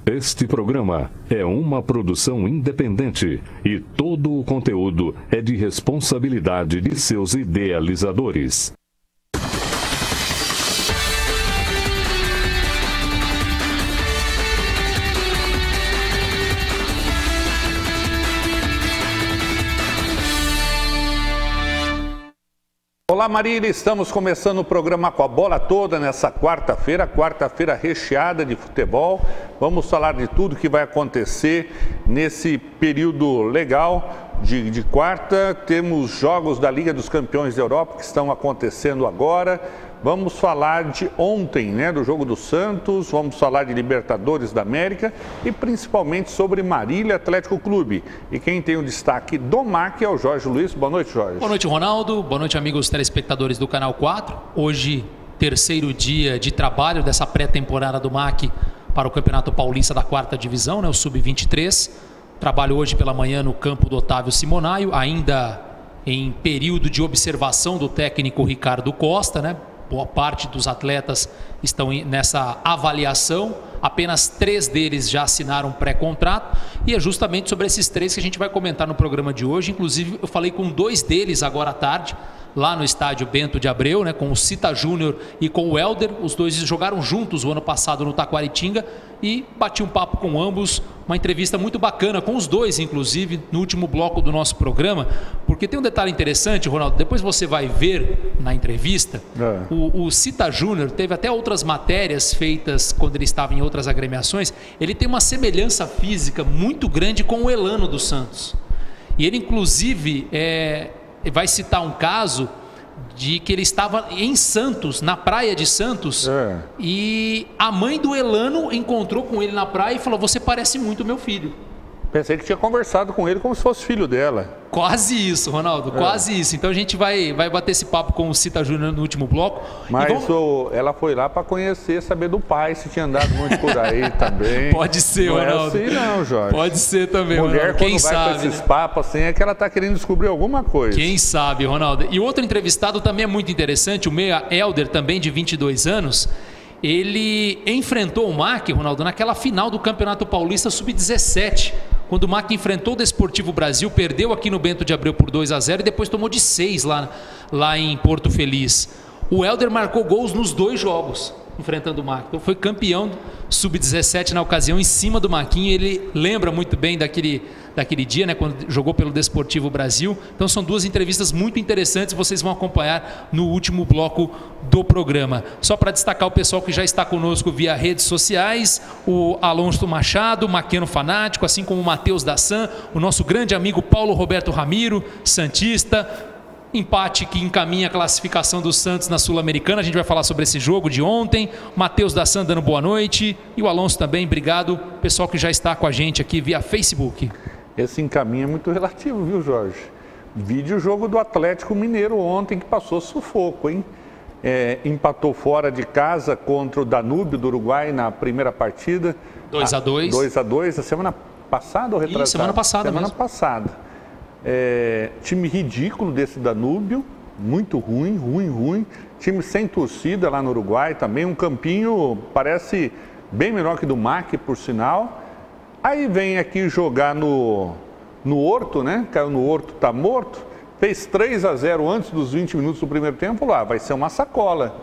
Este programa é uma produção independente e todo o conteúdo é de responsabilidade de seus idealizadores. Olá Marília, estamos começando o programa Com a Bola Toda nessa quarta-feira recheada de futebol. Vamos falar de tudo que vai acontecer nesse período legal de quarta. Temos jogos da Liga dos Campeões da Europa que estão acontecendo agora. Vamos falar de ontem, né, do jogo do Santos, vamos falar de Libertadores da América e principalmente sobre Marília Atlético Clube. E quem tem o destaque do MAC é o Jorge Luiz. Boa noite, Jorge. Boa noite, Ronaldo. Boa noite, amigos telespectadores do Canal 4. Hoje, terceiro dia de trabalho dessa pré-temporada do MAC para o Campeonato Paulista da quarta divisão, né, o Sub-23. Trabalho hoje pela manhã no campo do Otávio Simonaio, ainda em período de observação do técnico Ricardo Costa, né? Boa parte dos atletas estão nessa avaliação, apenas 3 deles já assinaram pré-contrato e é justamente sobre esses 3 que a gente vai comentar no programa de hoje. Inclusive eu falei com 2 deles agora à tarde, lá no estádio Bento de Abreu, né, com o Cita Júnior e com o Helder. Os dois jogaram juntos o ano passado no Taquaritinga e bati um papo com ambos, uma entrevista muito bacana com os dois, inclusive, no último bloco do nosso programa, porque tem um detalhe interessante, Ronaldo, depois você vai ver na entrevista, o Cita Júnior teve até outras matérias feitas quando ele estava em outras agremiações, ele tem uma semelhança física muito grande com o Elano dos Santos. E ele, inclusive, vai citar um caso de que ele estava em Santos, na praia de Santos, e a mãe do Elano encontrou com ele na praia e falou: "Você parece muito meu filho". Pensei que tinha conversado com ele como se fosse filho dela. Quase isso, Ronaldo, quase isso. Então a gente vai bater esse papo com o Cita Júnior no último bloco. Mas ela foi lá para conhecer, saber do pai, se tinha andado muito por aí também. Pode ser, não Ronaldo. Não é assim não, Jorge. Pode ser também, Mulher, Ronaldo. Quem quando vai sabe, com esses né? papos assim, é que ela está querendo descobrir alguma coisa. Quem sabe, Ronaldo. E outro entrevistado também é muito interessante, o meia Helder, também de 22 anos. Ele enfrentou o MAC, Ronaldo, naquela final do Campeonato Paulista Sub-17, quando o MAC enfrentou o Desportivo Brasil, perdeu aqui no Bento de Abreu por 2-0 e depois tomou de 6 lá em Porto Feliz. O Helder marcou gols nos 2 jogos, enfrentando o MAC. Então foi campeão Sub-17 na ocasião, em cima do Maquinho. Ele lembra muito bem daquele dia, né, quando jogou pelo Desportivo Brasil. Então são 2 entrevistas muito interessantes, vocês vão acompanhar no último bloco do programa. Só para destacar o pessoal que já está conosco via redes sociais: o Alonso Machado, Maqueno Fanático, assim como o Matheus Dassan, o nosso grande amigo Paulo Roberto Ramiro, santista. Empate que encaminha a classificação do Santos na Sul-Americana. A gente vai falar sobre esse jogo de ontem. Matheus Dassan dando boa noite. E o Alonso também, obrigado. Pessoal que já está com a gente aqui via Facebook. Esse encaminho é muito relativo, viu, Jorge? Vídeo jogo do Atlético Mineiro ontem que passou sufoco, hein? Empatou fora de casa contra o Danúbio do Uruguai na primeira partida. 2-2. 2-2, a semana passada ou retrasada? Semana passada. Semana passada. Time ridículo desse Danúbio, muito ruim. Time sem torcida lá no Uruguai também, um campinho parece bem menor que do MAC, por sinal. Aí vem aqui jogar no Horto, né? Caiu no Horto, tá morto. Fez 3-0 antes dos 20 minutos do primeiro tempo, falou: vai ser uma sacola.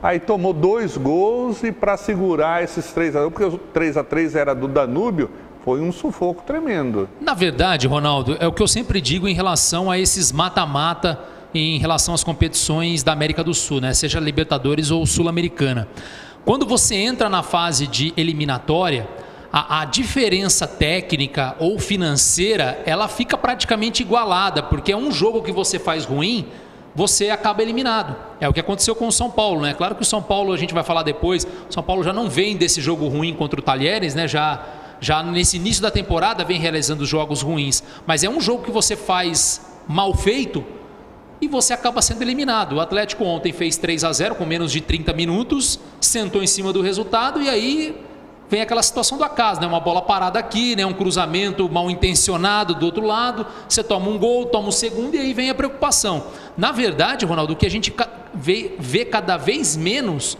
Aí tomou 2 gols e para segurar esses 3-0, porque o 3-3 era do Danúbio, foi um sufoco tremendo. Na verdade, Ronaldo, é o que eu sempre digo em relação a esses mata-mata, em relação às competições da América do Sul, né? Seja Libertadores ou Sul-Americana. Quando você entra na fase de eliminatória, a diferença técnica ou financeira, ela fica praticamente igualada, porque é um jogo que você faz ruim, você acaba eliminado. É o que aconteceu com o São Paulo, né? Claro que o São Paulo, a gente vai falar depois, o São Paulo já não vem desse jogo ruim contra o Talheres, né? Já nesse início da temporada vem realizando jogos ruins, mas é um jogo que você faz mal feito e você acaba sendo eliminado. O Atlético ontem fez 3-0 com menos de 30 minutos, sentou em cima do resultado e aí vem aquela situação do acaso, né? Uma bola parada aqui, né? Um cruzamento mal intencionado do outro lado, você toma um gol, toma um segundo e aí vem a preocupação. Na verdade, Ronaldo, o que a gente vê cada vez menos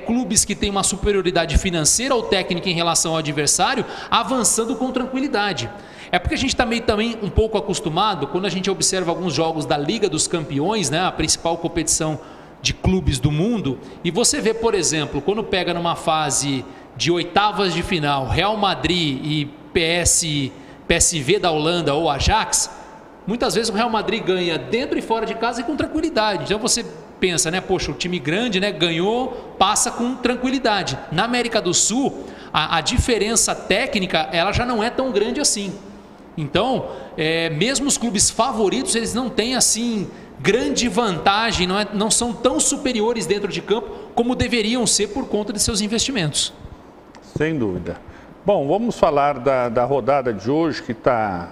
clubes que têm uma superioridade financeira ou técnica em relação ao adversário, avançando com tranquilidade. É porque a gente está meio também um pouco acostumado, quando a gente observa alguns jogos da Liga dos Campeões, né, a principal competição de clubes do mundo, e você vê, por exemplo, quando pega numa fase de oitavas de final, Real Madrid e PSV da Holanda ou Ajax, muitas vezes o Real Madrid ganha dentro e fora de casa e com tranquilidade. Então você pensa, né, poxa, o time grande, né, ganhou, passa com tranquilidade. Na América do Sul, a diferença técnica, ela já não é tão grande assim. Então, mesmo os clubes favoritos, eles não têm assim grande vantagem, não são tão superiores dentro de campo como deveriam ser por conta de seus investimentos. Sem dúvida. Bom, vamos falar da rodada de hoje, que está,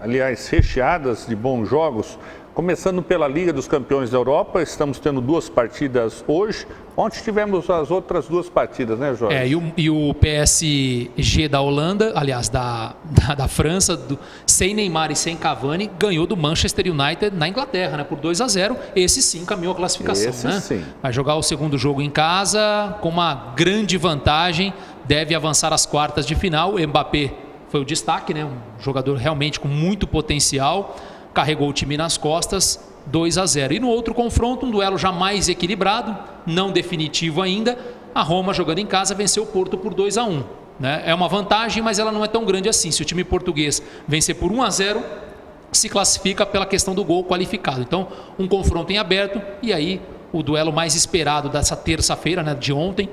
aliás, recheadas de bons jogos. Começando pela Liga dos Campeões da Europa, estamos tendo 2 partidas hoje. Ontem tivemos as outras 2 partidas, né, Jorge? E o PSG da Holanda, aliás, da França, sem Neymar e sem Cavani, ganhou do Manchester United na Inglaterra, né, por 2-0. Esse sim caminhou a classificação. Esse né? Sim. Vai jogar o segundo jogo em casa com uma grande vantagem, deve avançar às quartas de final. O Mbappé foi o destaque, né, um jogador realmente com muito potencial. Carregou o time nas costas, 2-0. E no outro confronto, um duelo já mais equilibrado, não definitivo ainda, a Roma, jogando em casa, venceu o Porto por 2-1. Né? É uma vantagem, mas ela não é tão grande assim. Se o time português vencer por 1-0, se classifica pela questão do gol qualificado. Então, um confronto em aberto, e aí o duelo mais esperado dessa terça-feira, né, de ontem,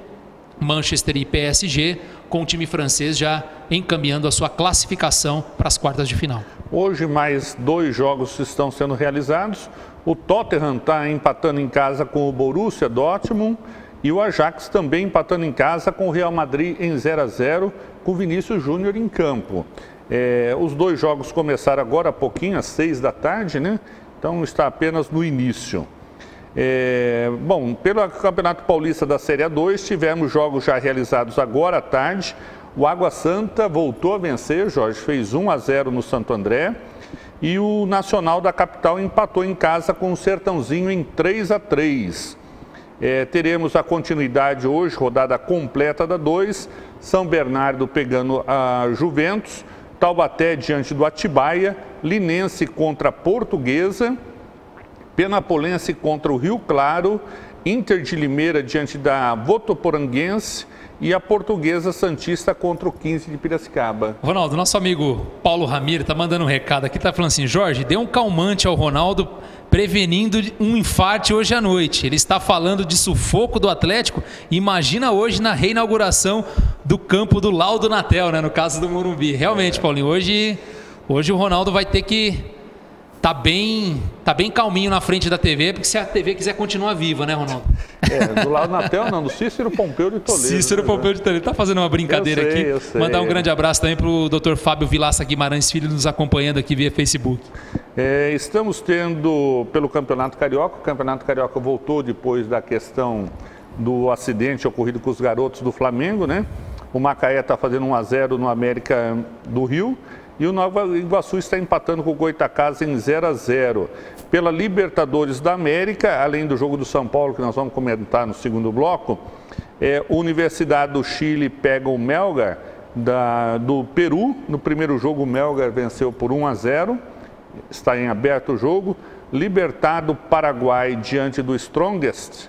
Manchester e PSG, com o time francês já encaminhando a sua classificação para as quartas de final. Hoje mais 2 jogos estão sendo realizados. O Tottenham está empatando em casa com o Borussia Dortmund e o Ajax também empatando em casa com o Real Madrid em 0-0, com o Vinícius Júnior em campo. Os 2 jogos começaram agora há pouquinho, às 6 da tarde, né? Então está apenas no início. Bom, pelo Campeonato Paulista da Série A2, tivemos jogos já realizados agora à tarde. O Água Santa voltou a vencer, Jorge, fez 1-0 no Santo André. E o Nacional da capital empatou em casa com o Sertãozinho em 3-3. Teremos a continuidade hoje, rodada completa da 2. São Bernardo pegando a Juventus, Taubaté diante do Atibaia, Linense contra a Portuguesa, Penapolense contra o Rio Claro, Inter de Limeira diante da Votoporanguense e a Portuguesa Santista contra o 15 de Piracicaba. Ronaldo, nosso amigo Paulo Ramiro está mandando um recado aqui, está falando assim: Jorge, dê um calmante ao Ronaldo, prevenindo um infarte hoje à noite. Ele está falando de sufoco do Atlético. Imagina hoje na reinauguração do campo do Laudo Natel, né, no caso do Morumbi. Realmente, Paulinho, hoje o Ronaldo vai ter que tá bem calminho na frente da TV, porque se a TV quiser continuar viva, né, Ronaldo? Do Laudo Natel não, do Cícero Pompeu de Toledo. Cícero Pompeu de Toledo. Tá fazendo uma brincadeira eu sei. Mandar um grande abraço também pro Dr. Fábio Vilaça Guimarães Filho, nos acompanhando aqui via Facebook. Estamos tendo pelo Campeonato Carioca. O Campeonato Carioca voltou depois da questão do acidente ocorrido com os garotos do Flamengo, né? O Macaé está fazendo 1-0 no América do Rio. E o Nova Iguaçu está empatando com o Goitacazes em 0-0. Pela Libertadores da América, além do jogo do São Paulo, que nós vamos comentar no segundo bloco, a Universidade do Chile pega o Melgar do Peru. No primeiro jogo, o Melgar venceu por 1-0. Está em aberto o jogo. Libertad do Paraguai diante do Strongest.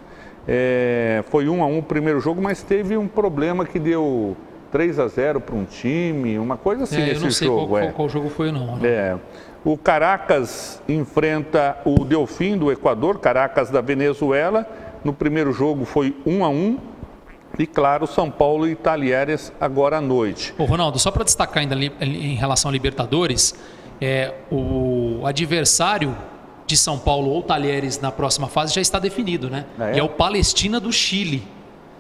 Foi 1-1 o primeiro jogo, mas teve um problema que deu 3-0 para um time, uma coisa assim nesse jogo. Eu não sei qual jogo foi, não. Né? O Caracas enfrenta o Delfim do Equador, Caracas da Venezuela. No primeiro jogo foi 1-1. E claro, São Paulo e Talheres agora à noite. Ronaldo, só para destacar ainda em relação a Libertadores, o adversário de São Paulo ou Talheres na próxima fase já está definido, né? E é o Palestina do Chile.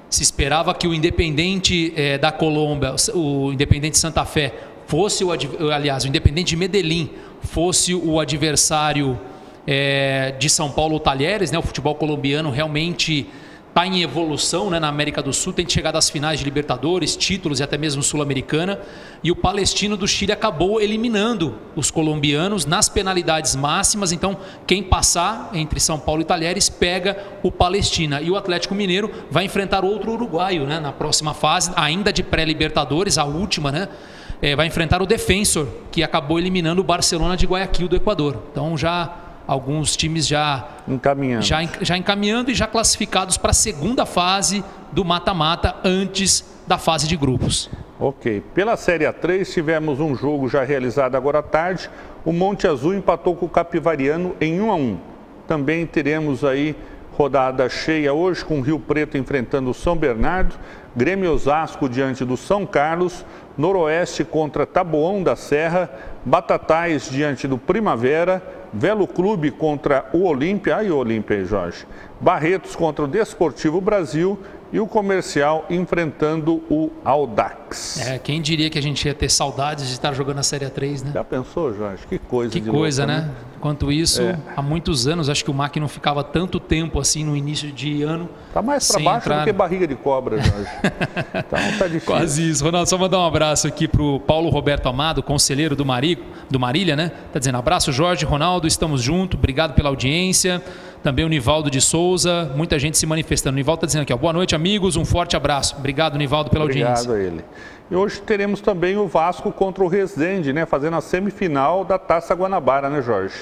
Se esperava que o Independente da Colômbia, o Independente Santa Fé, fosse o Independente de Medellín fosse o adversário de São Paulo ou Talheres, né? O futebol colombiano realmente está em evolução, né, na América do Sul, tem chegado às finais de Libertadores, títulos e até mesmo Sul-Americana, e o Palestino do Chile acabou eliminando os colombianos nas penalidades máximas. Então quem passar entre São Paulo e Talheres pega o Palestina, e o Atlético Mineiro vai enfrentar outro uruguaio, né, na próxima fase, ainda de pré-Libertadores, a última, né, vai enfrentar o Defensor, que acabou eliminando o Barcelona de Guayaquil do Equador. Então já alguns times já encaminhando e já classificados para a segunda fase do mata-mata antes da fase de grupos. Ok. Pela Série A3 tivemos um jogo já realizado agora à tarde. O Monte Azul empatou com o Capivariano em 1-1. Também teremos aí rodada cheia hoje, com o Rio Preto enfrentando o São Bernardo, Grêmio Osasco diante do São Carlos, Noroeste contra Taboão da Serra, Batatais diante do Primavera, Velo Clube contra o Olímpia, aí o Olímpia aí, Jorge, Barretos contra o Desportivo Brasil e o Comercial enfrentando o Audax. Quem diria que a gente ia ter saudades de estar jogando a Série A3, né? Já pensou, Jorge? Que coisa que de coisa, louca, né? Enquanto isso, há muitos anos, acho que o MAC não ficava tanto tempo assim no início de ano. Tá mais para baixo do que barriga de cobra, Jorge. Então tá difícil. Quase isso. Ronaldo, só mandar um abraço aqui pro Paulo Roberto Amado, conselheiro do Marília, né? Tá dizendo: abraço, Jorge, Ronaldo, estamos juntos, obrigado pela audiência. Também o Nivaldo de Souza, muita gente se manifestando. O Nivaldo está dizendo aqui, ó, boa noite, amigos, um forte abraço. Obrigado, Nivaldo, pela audiência. Obrigado a ele. E hoje teremos também o Vasco contra o Resende, né? Fazendo a semifinal da Taça Guanabara, né, Jorge?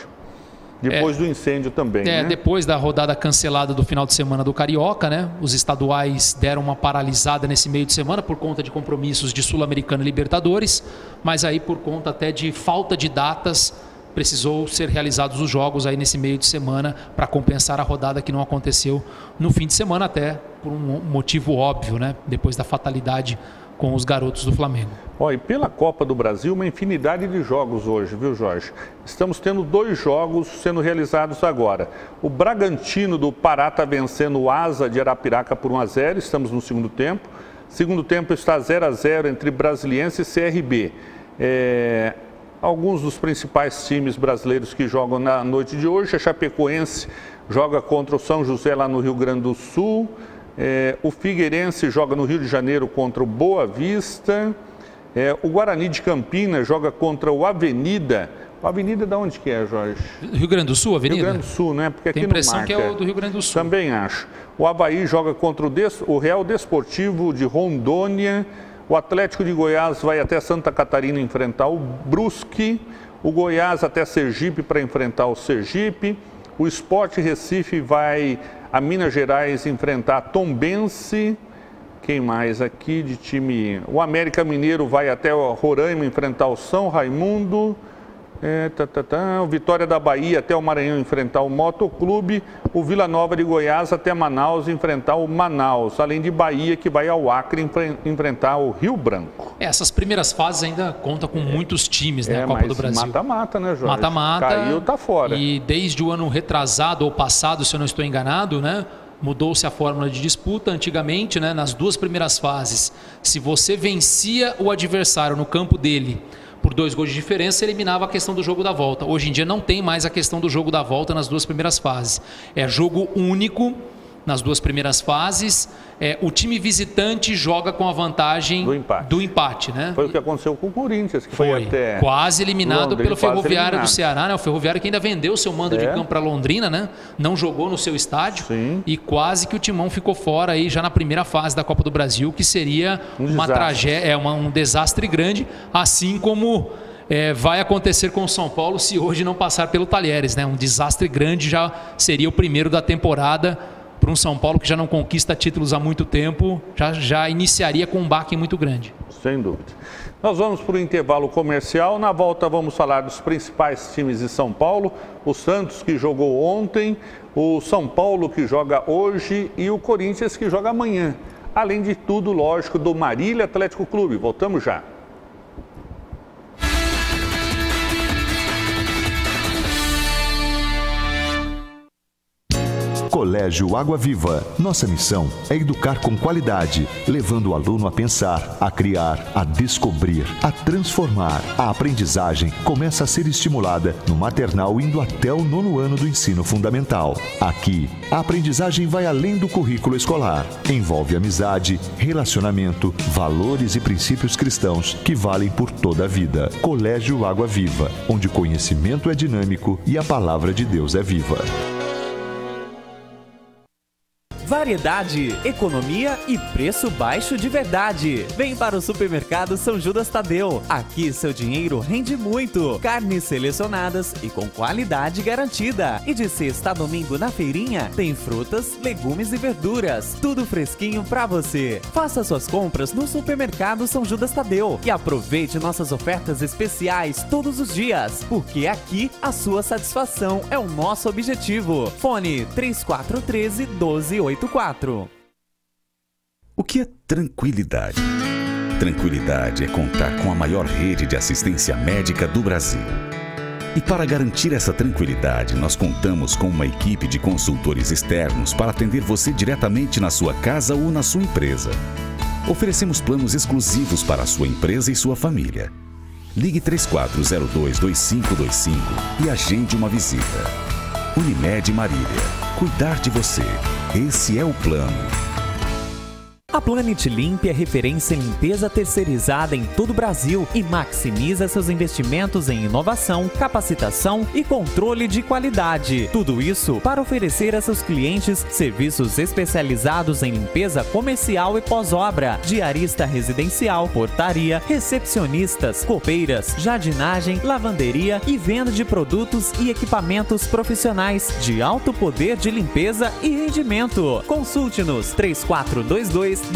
Depois do incêndio também, né? Depois da rodada cancelada do final de semana do Carioca, né? Os estaduais deram uma paralisada nesse meio de semana por conta de compromissos de Sul-Americana e Libertadores, mas aí por conta até de falta de datas, precisou ser realizados os jogos aí nesse meio de semana para compensar a rodada que não aconteceu no fim de semana, até por um motivo óbvio, né? Depois da fatalidade com os garotos do Flamengo. E pela Copa do Brasil, uma infinidade de jogos hoje, viu, Jorge? Estamos tendo 2 jogos sendo realizados agora. O Bragantino do Pará está vencendo o Asa de Arapiraca por 1-0, estamos no segundo tempo. Segundo tempo está 0-0 entre Brasiliense e CRB. Alguns dos principais times brasileiros que jogam na noite de hoje, a Chapecoense joga contra o São José lá no Rio Grande do Sul, o Figueirense joga no Rio de Janeiro contra o Boa Vista, o Guarani de Campinas joga contra o Avenida. O Avenida de onde que é, Jorge? Rio Grande do Sul, Avenida? Rio Grande do Sul, né? Porque aqui tem a impressão que é o do Rio Grande do Sul. Também acho. O Avaí joga contra o Real Desportivo de Rondônia. O Atlético de Goiás vai até Santa Catarina enfrentar o Brusque. O Goiás até Sergipe para enfrentar o Sergipe. O Sport Recife vai a Minas Gerais enfrentar a Tombense. Quem mais aqui de time? O América Mineiro vai até o Roraima enfrentar o São Raimundo. O Vitória da Bahia até o Maranhão enfrentar o Motoclube. O Vila Nova de Goiás até Manaus enfrentar o Manaus. Além de Bahia, que vai ao Acre enfrentar o Rio Branco. Essas primeiras fases ainda contam com muitos times, né? A Copa do Brasil. Mata-mata, né, Jorge? Mata-mata. Caiu, tá fora. E desde o ano retrasado ou passado, se eu não estou enganado, né? Mudou-se a fórmula de disputa. Antigamente, né, nas 2 primeiras fases, se você vencia o adversário no campo dele por 2 gols de diferença, eliminava a questão do jogo da volta. Hoje em dia não tem mais a questão do jogo da volta nas 2 primeiras fases. É jogo único nas 2 primeiras fases. O time visitante joga com a vantagem do empate, né? Foi o que aconteceu com o Corinthians, que foi até quase eliminado pelo Ferroviário do Ceará, né? O Ferroviário que ainda vendeu seu mando de campo para Londrina, né? Não jogou no seu estádio. Sim. E quase que o Timão ficou fora aí já na primeira fase da Copa do Brasil, que seria uma tragédia, um desastre grande, assim como vai acontecer com o São Paulo se hoje não passar pelo Talheres, né? Um desastre grande, já seria o primeiro da temporada para um São Paulo que já não conquista títulos há muito tempo, já iniciaria com um baque muito grande. Sem dúvida. Nós vamos para o intervalo comercial. Na volta vamos falar dos principais times de São Paulo. O Santos, que jogou ontem, o São Paulo, que joga hoje, e o Corinthians, que joga amanhã. Além de tudo, lógico, do Marília Atlético Clube. Voltamos já. Colégio Água Viva. Nossa missão é educar com qualidade, levando o aluno a pensar, a criar, a descobrir, a transformar. A aprendizagem começa a ser estimulada no maternal indo até o 9º ano do ensino fundamental. Aqui, a aprendizagem vai além do currículo escolar. Envolve amizade, relacionamento, valores e princípios cristãos que valem por toda a vida. Colégio Água Viva, onde o conhecimento é dinâmico e a palavra de Deus é viva. Variedade, economia e preço baixo de verdade. Vem para o Supermercado São Judas Tadeu. Aqui seu dinheiro rende muito. Carnes selecionadas e com qualidade garantida. E de sexta a domingo na feirinha tem frutas, legumes e verduras. Tudo fresquinho para você. Faça suas compras no Supermercado São Judas Tadeu e aproveite nossas ofertas especiais todos os dias, porque aqui a sua satisfação é o nosso objetivo. Fone 3413-1284. O que é tranquilidade? Tranquilidade é contar com a maior rede de assistência médica do Brasil. E para garantir essa tranquilidade, nós contamos com uma equipe de consultores externos para atender você diretamente na sua casa ou na sua empresa. Oferecemos planos exclusivos para a sua empresa e sua família. Ligue 3402-2525 e agende uma visita. Unimed Marília. Cuidar de você. Esse é o plano. A Planet Limp é referência em limpeza terceirizada em todo o Brasil e maximiza seus investimentos em inovação, capacitação e controle de qualidade. Tudo isso para oferecer a seus clientes serviços especializados em limpeza comercial e pós-obra, diarista residencial, portaria, recepcionistas, copeiras, jardinagem, lavanderia e venda de produtos e equipamentos profissionais de alto poder de limpeza e rendimento. Consulte-nos 3422-1722.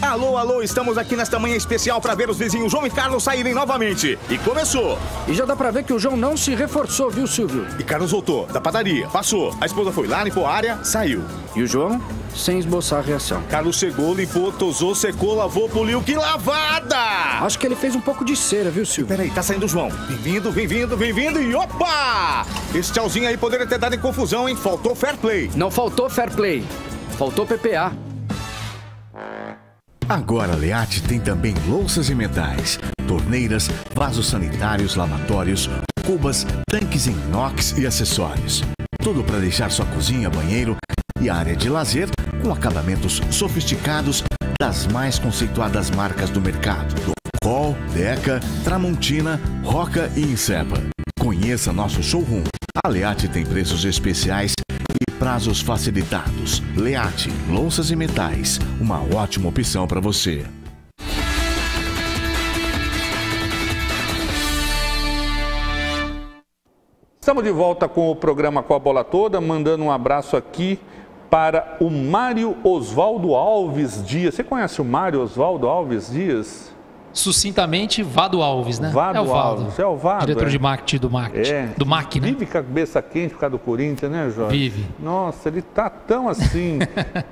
Alô, alô, estamos aqui nesta manhã especial para ver os vizinhos João e Carlos saírem novamente. E começou. E já dá pra ver que o João não se reforçou, viu, Silvio? E Carlos voltou da padaria, passou. A esposa foi lá, limpou a área, saiu. E o João, sem esboçar reação. Carlos chegou, limpou, tosou, secou, lavou, poliu. Que lavada! Acho que ele fez um pouco de cera, viu, Silvio? Peraí, tá saindo o João. Bem-vindo, bem-vindo, bem-vindo e opa! Esse tchauzinho aí poderia ter dado em confusão, hein? Faltou fair play. Não faltou fair play. Faltou PPA. Agora a Leate tem também louças e metais, torneiras, vasos sanitários, lavatórios, cubas, tanques em inox e acessórios. Tudo para deixar sua cozinha, banheiro e área de lazer com acabamentos sofisticados das mais conceituadas marcas do mercado. Col, Deca, Tramontina, Roca e Insepa. Conheça nosso showroom. A Leate tem preços especiais e prazos facilitados. Leate, louças e metais, uma ótima opção para você. Estamos de volta com o programa Com a Bola Toda, mandando um abraço aqui para o Mário Osvaldo Alves Dias. Você conhece o Mário Osvaldo Alves Dias? Sucintamente, Vado Alves, né? Vado Alves, é o Vado. Diretor de marketing do do MAC, né? Vive com a cabeça quente por causa do Corinthians, né, Jorge? Vive. Nossa, ele tá tão assim,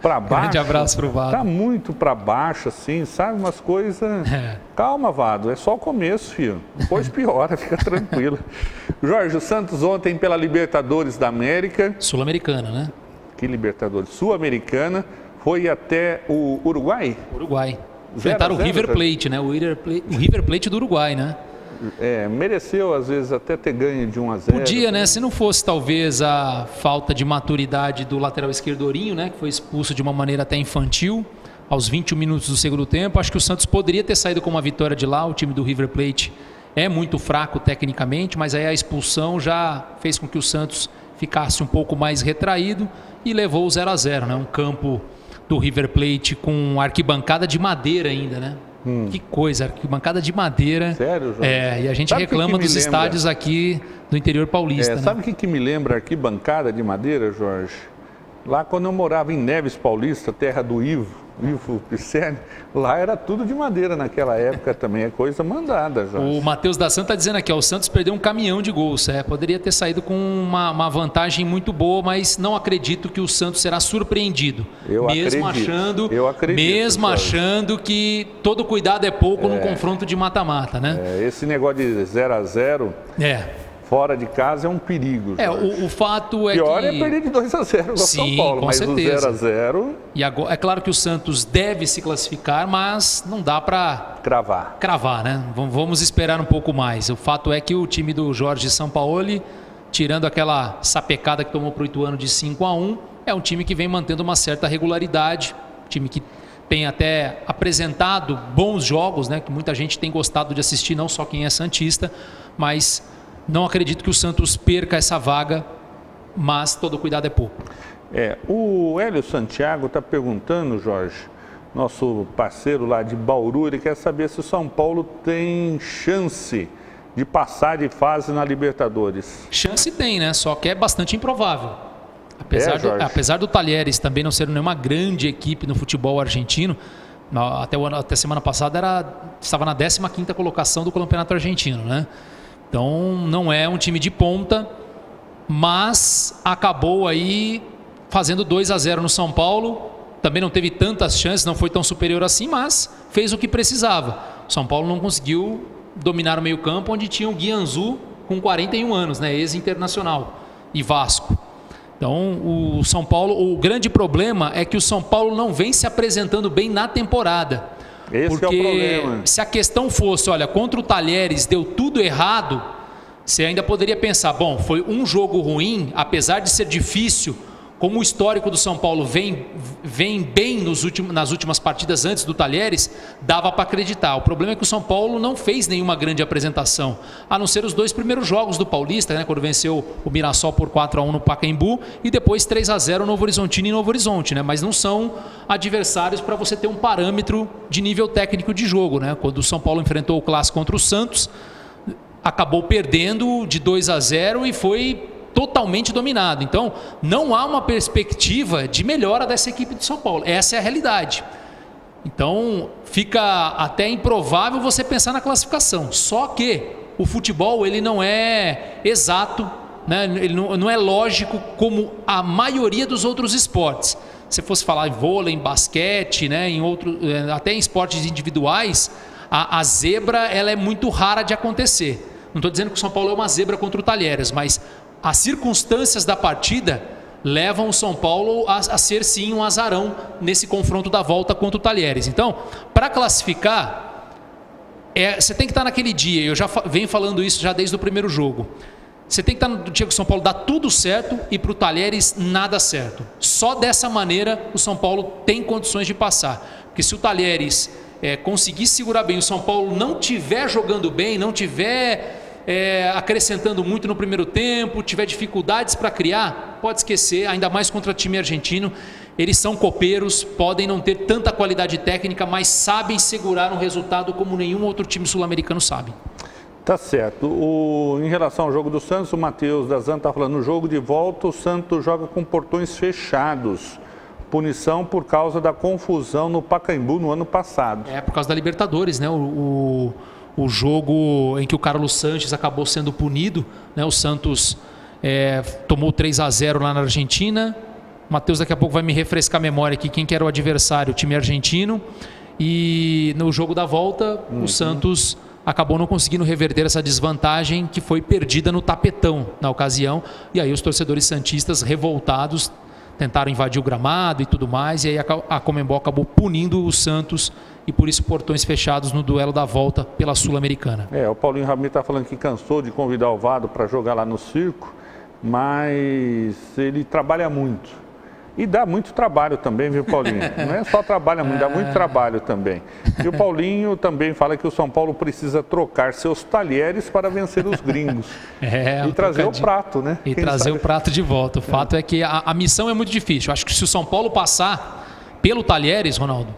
pra baixo. Grande abraço pro Vado. Tá muito pra baixo, assim, sabe? Umas coisas... Calma, Vado, é só o começo, filho. Depois piora, fica tranquilo. Jorge, o Santos ontem pela Libertadores da América... Sul-Americana, né? Que Libertadores? Sul-Americana, foi até o Uruguai? Uruguai. Enfrentaram o River Plate, né? O River Plate do Uruguai, né? Mereceu, às vezes, até ter ganho de 1-0. Podia, né? Se não fosse, talvez, a falta de maturidade do lateral esquerdo Ourinho, né? Que foi expulso de uma maneira até infantil, aos 21 minutos do segundo tempo. Acho que o Santos poderia ter saído com uma vitória de lá. O time do River Plate é muito fraco tecnicamente, mas aí a expulsão já fez com que o Santos ficasse um pouco mais retraído e levou o 0-0, né? Um campo do River Plate com arquibancada de madeira ainda, né? Que coisa, arquibancada de madeira. Sério, Jorge? E a gente reclama dos estádios aqui do interior paulista. Né? Sabe o que me lembra arquibancada de madeira, Jorge? Lá quando eu morava em Neves Paulista, terra do Ivo Picelli, lá era tudo de madeira naquela época também, é coisa mandada, Jorge. O Matheus da Santa está dizendo aqui, o Santos perdeu um caminhão de gols, poderia ter saído com uma vantagem muito boa, mas não acredito que o Santos será surpreendido. Mesmo achando que todo cuidado é pouco num confronto de mata-mata, né? Esse negócio de 0-0 fora de casa é um perigo. O fato é pior que... é perder de 2-0 no São Paulo, mas certeza. O 0-0... E agora, é claro que o Santos deve se classificar, mas não dá para cravar, né? Vamos esperar um pouco mais. O fato é que o time do Jorge Sampaoli, tirando aquela sapecada que tomou para o Ituano de 5-1, é um time que vem mantendo uma certa regularidade, time que tem até apresentado bons jogos, né? Que muita gente tem gostado de assistir, não só quem é santista, mas não acredito que o Santos perca essa vaga, mas todo cuidado é pouco. O Hélio Santiago está perguntando, Jorge, nosso parceiro lá de Bauru, ele quer saber se o São Paulo tem chance de passar de fase na Libertadores. Chance tem, né? Só que é bastante improvável. Apesar do Talheres também não ser nenhuma grande equipe no futebol argentino, até semana passada estava na 15ª colocação do campeonato argentino, né? Então não é um time de ponta, mas acabou aí fazendo 2-0 no São Paulo. Também não teve tantas chances, não foi tão superior assim, mas fez o que precisava. O São Paulo não conseguiu dominar o meio-campo, onde tinha o Guianzu com 41 anos, né? Ex-internacional, e Vasco. Então, o São Paulo, o grande problema é que o São Paulo não vem se apresentando bem na temporada. Esse é o problema. Se a questão fosse, olha, contra o Talheres deu tudo errado, você ainda poderia pensar, bom, foi um jogo ruim, apesar de ser difícil, como o histórico do São Paulo vem bem nas últimas partidas antes do Talheres, dava para acreditar. O problema é que o São Paulo não fez nenhuma grande apresentação, a não ser os 2 primeiros jogos do Paulista, né, quando venceu o Mirassol por 4-1 no Pacaembu e depois 3-0 no Novo Horizontino em Novo Horizonte, né, mas não são adversários para você ter um parâmetro de nível técnico de jogo, né? Quando o São Paulo enfrentou o clássico contra o Santos, acabou perdendo de 2-0 e foi totalmente dominado. Então, não há uma perspectiva de melhora dessa equipe de São Paulo. Essa é a realidade. Então, fica até improvável você pensar na classificação. Só que o futebol, ele não é exato, né? Ele não é lógico como a maioria dos outros esportes. Se fosse falar em vôlei, em basquete, né? Até em esportes individuais, a zebra ela é muito rara de acontecer. Não estou dizendo que o São Paulo é uma zebra contra o Talheres, mas as circunstâncias da partida levam o São Paulo a ser sim um azarão nesse confronto da volta contra o Talheres. Então, para classificar, você tem que estar naquele dia, eu já venho falando isso já desde o primeiro jogo. Você tem que estar no dia que o São Paulo dá tudo certo e para o Talheres nada certo. Só dessa maneira o São Paulo tem condições de passar. Porque se o Talheres conseguir segurar bem, o São Paulo não estiver jogando bem, não estiver acrescentando muito no primeiro tempo, tiver dificuldades para criar, pode esquecer, ainda mais contra time argentino. Eles são copeiros, podem não ter tanta qualidade técnica, mas sabem segurar um resultado como nenhum outro time sul-americano sabe. Tá certo. Em relação ao jogo do Santos, o Matheus da Zan está falando, no jogo de volta o Santos joga com portões fechados. Punição por causa da confusão no Pacaembu no ano passado. Por causa da Libertadores, né? O jogo em que o Carlos Sanches acabou sendo punido, né? O Santos tomou 3-0 lá na Argentina. O Matheus daqui a pouco vai me refrescar a memória aqui quem que era o adversário, o time argentino. E no jogo da volta, o Santos acabou não conseguindo reverter essa desvantagem que foi perdida no tapetão na ocasião. E aí os torcedores santistas revoltados tentaram invadir o gramado e tudo mais. E aí a Conmebol acabou punindo o Santos e por isso portões fechados no duelo da volta pela Sul-Americana. O Paulinho Ramiro está falando que cansou de convidar o Vado para jogar lá no circo, mas ele trabalha muito. E dá muito trabalho também, viu, Paulinho? Não é só trabalha muito, dá muito trabalho também. E o Paulinho também fala que o São Paulo precisa trocar seus talheres para vencer os gringos. E trazer o prato, né? E trazer o prato de volta. O fato é que a missão é muito difícil. Eu acho que se o São Paulo passar pelo Talheres, Ronaldo,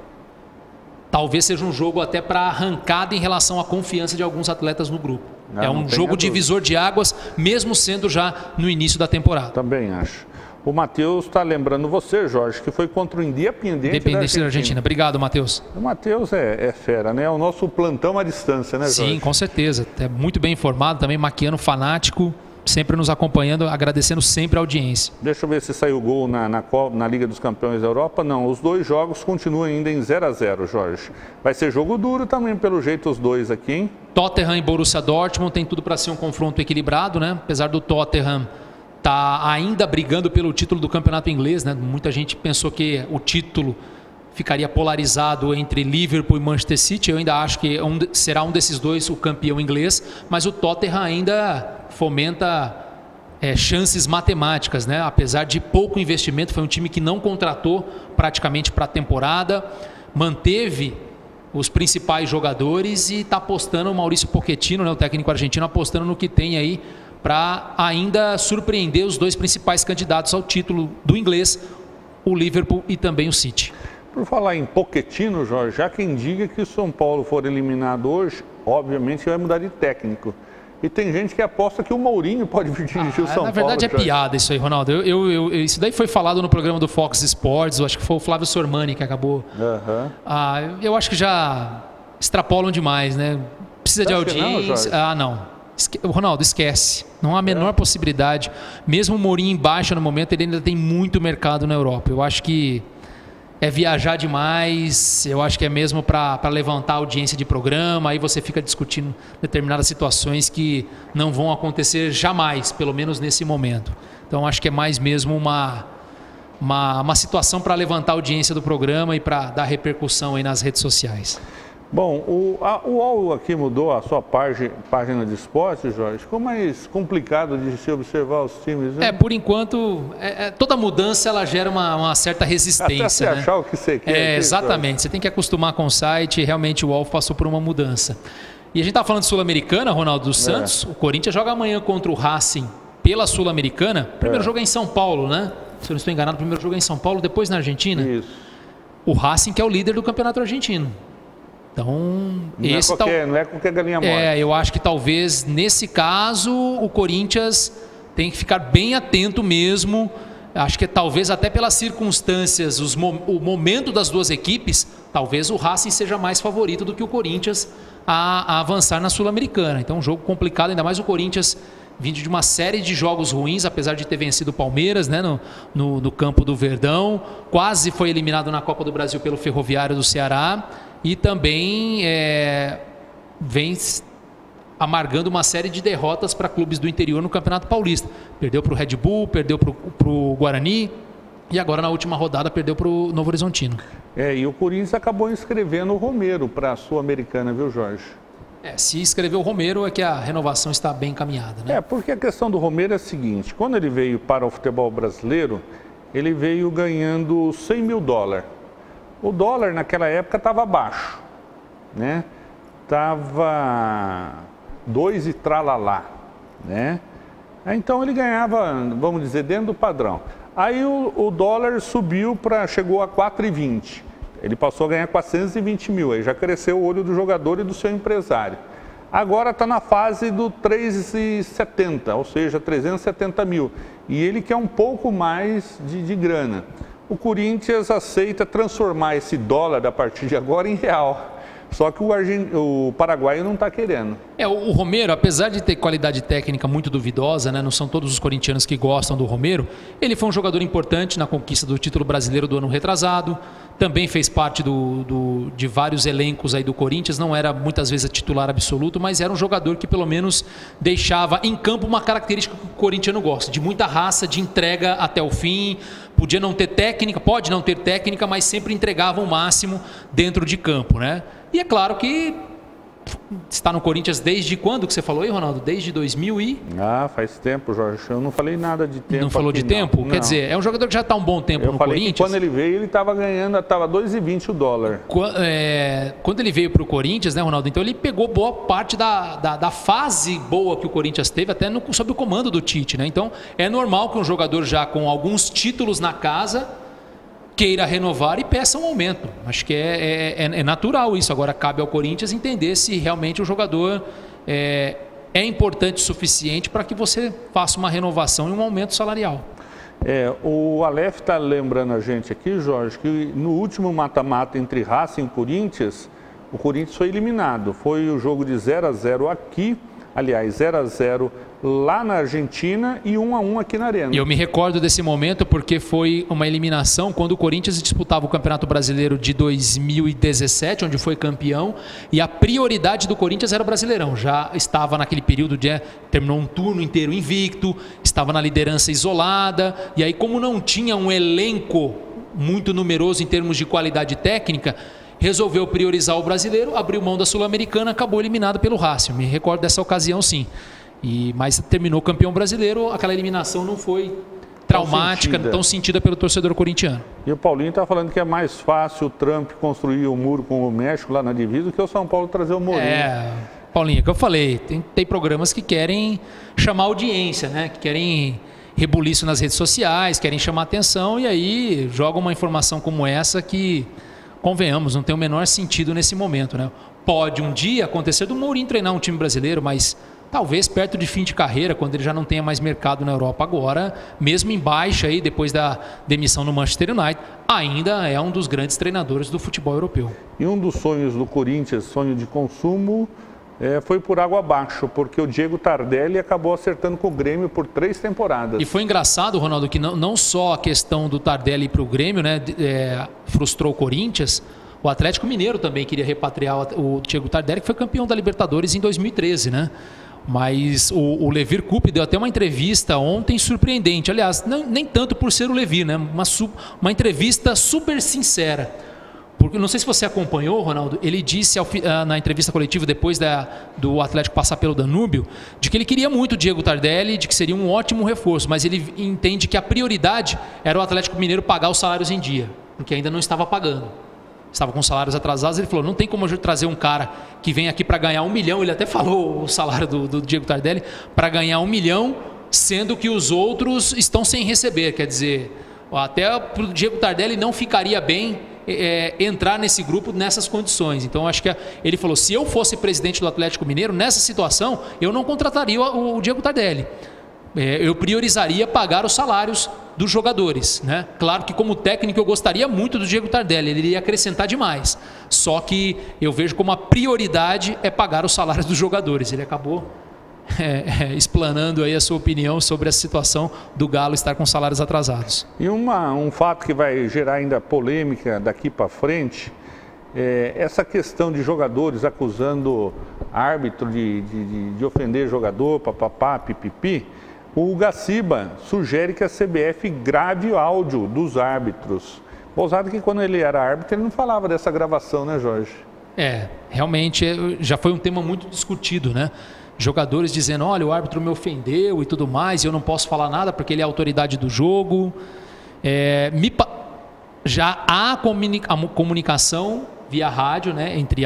talvez seja um jogo até para arrancada em relação à confiança de alguns atletas no grupo. É um jogo divisor de águas, mesmo sendo já no início da temporada. Também acho. O Matheus está lembrando você, Jorge, que foi contra o Independiente da Argentina. Obrigado, Matheus. O Matheus é fera, né? É o nosso plantão à distância, né, Jorge? Sim, com certeza. É muito bem informado, também maquiano fanático. sempre nos acompanhando, agradecendo sempre a audiência. Deixa eu ver se saiu gol na Liga dos Campeões da Europa. Não, os dois jogos continuam ainda em 0-0, Jorge. Vai ser jogo duro também, pelo jeito, os dois aqui, hein? Tottenham e Borussia Dortmund tem tudo para ser um confronto equilibrado, né? Apesar do Tottenham tá ainda brigando pelo título do campeonato inglês, né? Muita gente pensou que o título ficaria polarizado entre Liverpool e Manchester City. Eu ainda acho que será um desses dois o campeão inglês, mas o Tottenham ainda fomenta chances matemáticas, né? Apesar de pouco investimento, foi um time que não contratou praticamente para a temporada, manteve os principais jogadores e está apostando, o Maurício Pochettino, né, o técnico argentino, apostando no que tem aí para ainda surpreender os dois principais candidatos ao título do inglês, o Liverpool e também o City. Por falar em Pochettino, Jorge, já quem diga que o São Paulo for eliminado hoje, obviamente vai mudar de técnico. E tem gente que aposta que o Mourinho pode vir dirigir o São Paulo. Na verdade é piada isso aí, Ronaldo. Isso daí foi falado no programa do Fox Sports, eu acho que foi o Flávio Sormani que acabou. Eu acho que já extrapolam demais, né? Precisa de audiência. Não. Ronaldo, esquece. Não há a menor possibilidade. Mesmo o Mourinho em baixa no momento, ele ainda tem muito mercado na Europa. Eu acho que é viajar demais, eu acho que é mesmo para levantar a audiência de programa, aí você fica discutindo determinadas situações que não vão acontecer jamais, pelo menos nesse momento. Então acho que é mais mesmo uma situação para levantar a audiência do programa e para dar repercussão aí nas redes sociais. Bom, o UOL aqui mudou a sua página de esportes, Jorge. Ficou mais complicado de se observar os times, né? Por enquanto, toda mudança ela gera uma certa resistência. Até você achar o que você quer. Exatamente, Jorge. Você tem que acostumar com o site, realmente o UOL passou por uma mudança. E a gente está falando de Sul-Americana, Ronaldo dos Santos, o Corinthians joga amanhã contra o Racing pela Sul-Americana. Primeiro jogo é em São Paulo, né? Se eu não estou enganado, o primeiro jogo é em São Paulo, depois na Argentina. Isso. O Racing que é o líder do campeonato argentino. Então, não é qualquer galinha morta. Eu acho que talvez nesse caso o Corinthians tem que ficar bem atento mesmo. Acho que talvez até pelas circunstâncias, o momento das duas equipes, talvez o Racing seja mais favorito do que o Corinthians a avançar na Sul-Americana. Então, um jogo complicado, ainda mais o Corinthians vindo de uma série de jogos ruins, apesar de ter vencido o Palmeiras, né, no campo do Verdão. Quase foi eliminado na Copa do Brasil pelo Ferroviário do Ceará. E também vem amargando uma série de derrotas para clubes do interior no Campeonato Paulista. Perdeu para o Red Bull, perdeu para o Guarani e agora na última rodada perdeu para o Novo Horizontino. E o Corinthians acabou inscrevendo o Romero para a Sul-Americana, viu, Jorge? Se inscreveu o Romero é que a renovação está bem encaminhada, né? Porque a questão do Romero é a seguinte: quando ele veio para o futebol brasileiro, ele veio ganhando $100 mil. O dólar naquela época estava baixo, né? Estava 2 e tralalá, né? Então ele ganhava, vamos dizer, dentro do padrão. Aí o dólar subiu chegou a 4,20. Ele passou a ganhar 420 mil, aí já cresceu o olho do jogador e do seu empresário. Agora está na fase do 3,70, ou seja, 370 mil. E ele quer um pouco mais de grana. O Corinthians aceita transformar esse dólar a partir de agora em real. Só que o paraguaio não está querendo. O Romero, apesar de ter qualidade técnica muito duvidosa, né, não são todos os corintianos que gostam do Romero, ele foi um jogador importante na conquista do título brasileiro do ano retrasado, também fez parte de vários elencos aí do Corinthians, não era muitas vezes titular absoluto, mas era um jogador que pelo menos deixava em campo uma característica que o corintiano gosta, de muita raça, de entrega até o fim. Podia não ter técnica, pode não ter técnica, mas sempre entregava o máximo dentro de campo, né? E é claro que está no Corinthians desde quando que você falou aí, Ronaldo? Desde 2000 e... faz tempo, Jorge. Eu não falei nada de tempo. Não falou de tempo? Quer dizer, é um jogador que já está um bom tempo no Corinthians. Que quando ele veio, ele estava ganhando, estava 2,20 o dólar. Quando ele veio para o Corinthians, né, Ronaldo? Então ele pegou boa parte da fase boa que o Corinthians teve, até sob o comando do Tite, né? Então é normal que um jogador já com alguns títulos na casa queira renovar e peça um aumento. Acho que é natural isso. Agora cabe ao Corinthians entender se realmente o jogador é importante o suficiente para que você faça uma renovação e um aumento salarial. O Aleph está lembrando a gente aqui, Jorge, que no último mata-mata entre Racing e Corinthians, o Corinthians foi eliminado. Foi o jogo de 0-0 aqui. Aliás, 0-0 lá na Argentina e 1-1 aqui na Arena. E eu me recordo desse momento porque foi uma eliminação quando o Corinthians disputava o Campeonato Brasileiro de 2017, onde foi campeão, e a prioridade do Corinthians era o Brasileirão. Já estava naquele período terminou um turno inteiro invicto, estava na liderança isolada, e aí como não tinha um elenco muito numeroso em termos de qualidade técnica, resolveu priorizar o brasileiro, abriu mão da Sul-Americana, acabou eliminado pelo Racing. Me recordo dessa ocasião, sim. Mas terminou campeão brasileiro, aquela eliminação não foi traumática, tão sentida pelo torcedor corintiano. E o Paulinho está falando que é mais fácil o Trump construir o muro com o México lá na divisa do que o São Paulo trazer o Mourinho. Paulinho, é o que eu falei, tem programas que querem chamar audiência, né? Que querem rebuliço nas redes sociais, querem chamar atenção e aí jogam uma informação como essa que, convenhamos, não tem o menor sentido nesse momento, né? Pode um dia acontecer do Mourinho treinar um time brasileiro, mas talvez perto de fim de carreira, quando ele já não tenha mais mercado na Europa agora, mesmo em baixa aí, depois da demissão no Manchester United, ainda é um dos grandes treinadores do futebol europeu. E um dos sonhos do Corinthians, sonho de consumo, foi por água abaixo, porque o Diego Tardelli acabou acertando com o Grêmio por 3 temporadas. E foi engraçado, Ronaldo, que não só a questão do Tardelli para o Grêmio, né, frustrou o Corinthians, o Atlético Mineiro também queria repatriar o Diego Tardelli, que foi campeão da Libertadores em 2013, né? Mas o Levir Coupe deu até uma entrevista ontem surpreendente. Aliás, nem tanto por ser o Levir, né? Uma entrevista super sincera. Porque, não sei se você acompanhou, Ronaldo, ele disse na entrevista coletiva, depois do Atlético passar pelo Danúbio, de que ele queria muito o Diego Tardelli, de que seria um ótimo reforço, mas ele entende que a prioridade era o Atlético Mineiro pagar os salários em dia, porque ainda não estava pagando. Estava com salários atrasados, ele falou, não tem como eu trazer um cara que vem aqui para ganhar 1 milhão, ele até falou o salário do Diego Tardelli, para ganhar 1 milhão, sendo que os outros estão sem receber, quer dizer, até para o Diego Tardelli não ficaria bem entrar nesse grupo nessas condições. Então acho que ele falou, se eu fosse presidente do Atlético Mineiro, nessa situação, eu não contrataria o Diego Tardelli. Eu priorizaria pagar os salários dos jogadores, né? Claro que como técnico eu gostaria muito do Diego Tardelli, ele iria acrescentar demais. Só que eu vejo como a prioridade é pagar os salários dos jogadores. Ele acabou explanando aí a sua opinião sobre a situação do Galo estar com salários atrasados. E um fato que vai gerar ainda polêmica daqui para frente, essa questão de jogadores acusando árbitro de ofender jogador, papapá, pipipi. O Gaciba sugere que a CBF grave o áudio dos árbitros. Ousado que quando ele era árbitro ele não falava dessa gravação, né, Jorge? Realmente já foi um tema muito discutido, né? Jogadores dizendo, olha, o árbitro me ofendeu e tudo mais, e eu não posso falar nada porque ele é a autoridade do jogo. Já há comunicação via rádio, né, entre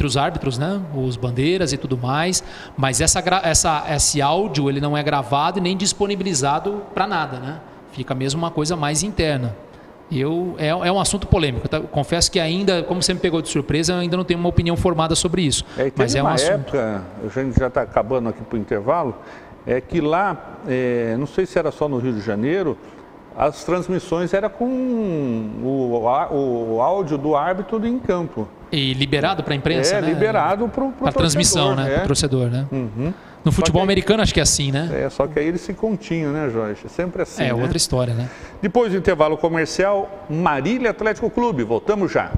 os árbitros, né, os bandeiras e tudo mais, mas esse áudio ele não é gravado e nem disponibilizado para nada, né? Fica mesmo uma coisa mais interna. É um assunto polêmico. Tá? Confesso que ainda, como você me pegou de surpresa, eu ainda não tenho uma opinião formada sobre isso. Mas é um assunto. Época, a gente já está acabando aqui para o intervalo, que lá, não sei se era só no Rio de Janeiro, as transmissões eram com o áudio do árbitro em campo. E liberado para a imprensa, né? Liberado para o transmissão, né? Para o torcedor, né? Uhum. No futebol americano acho que é assim, né? Só que aí eles se continham, né, Jorge? Sempre assim, né? Outra história, né? Depois do intervalo comercial, Marília Atlético Clube. Voltamos já.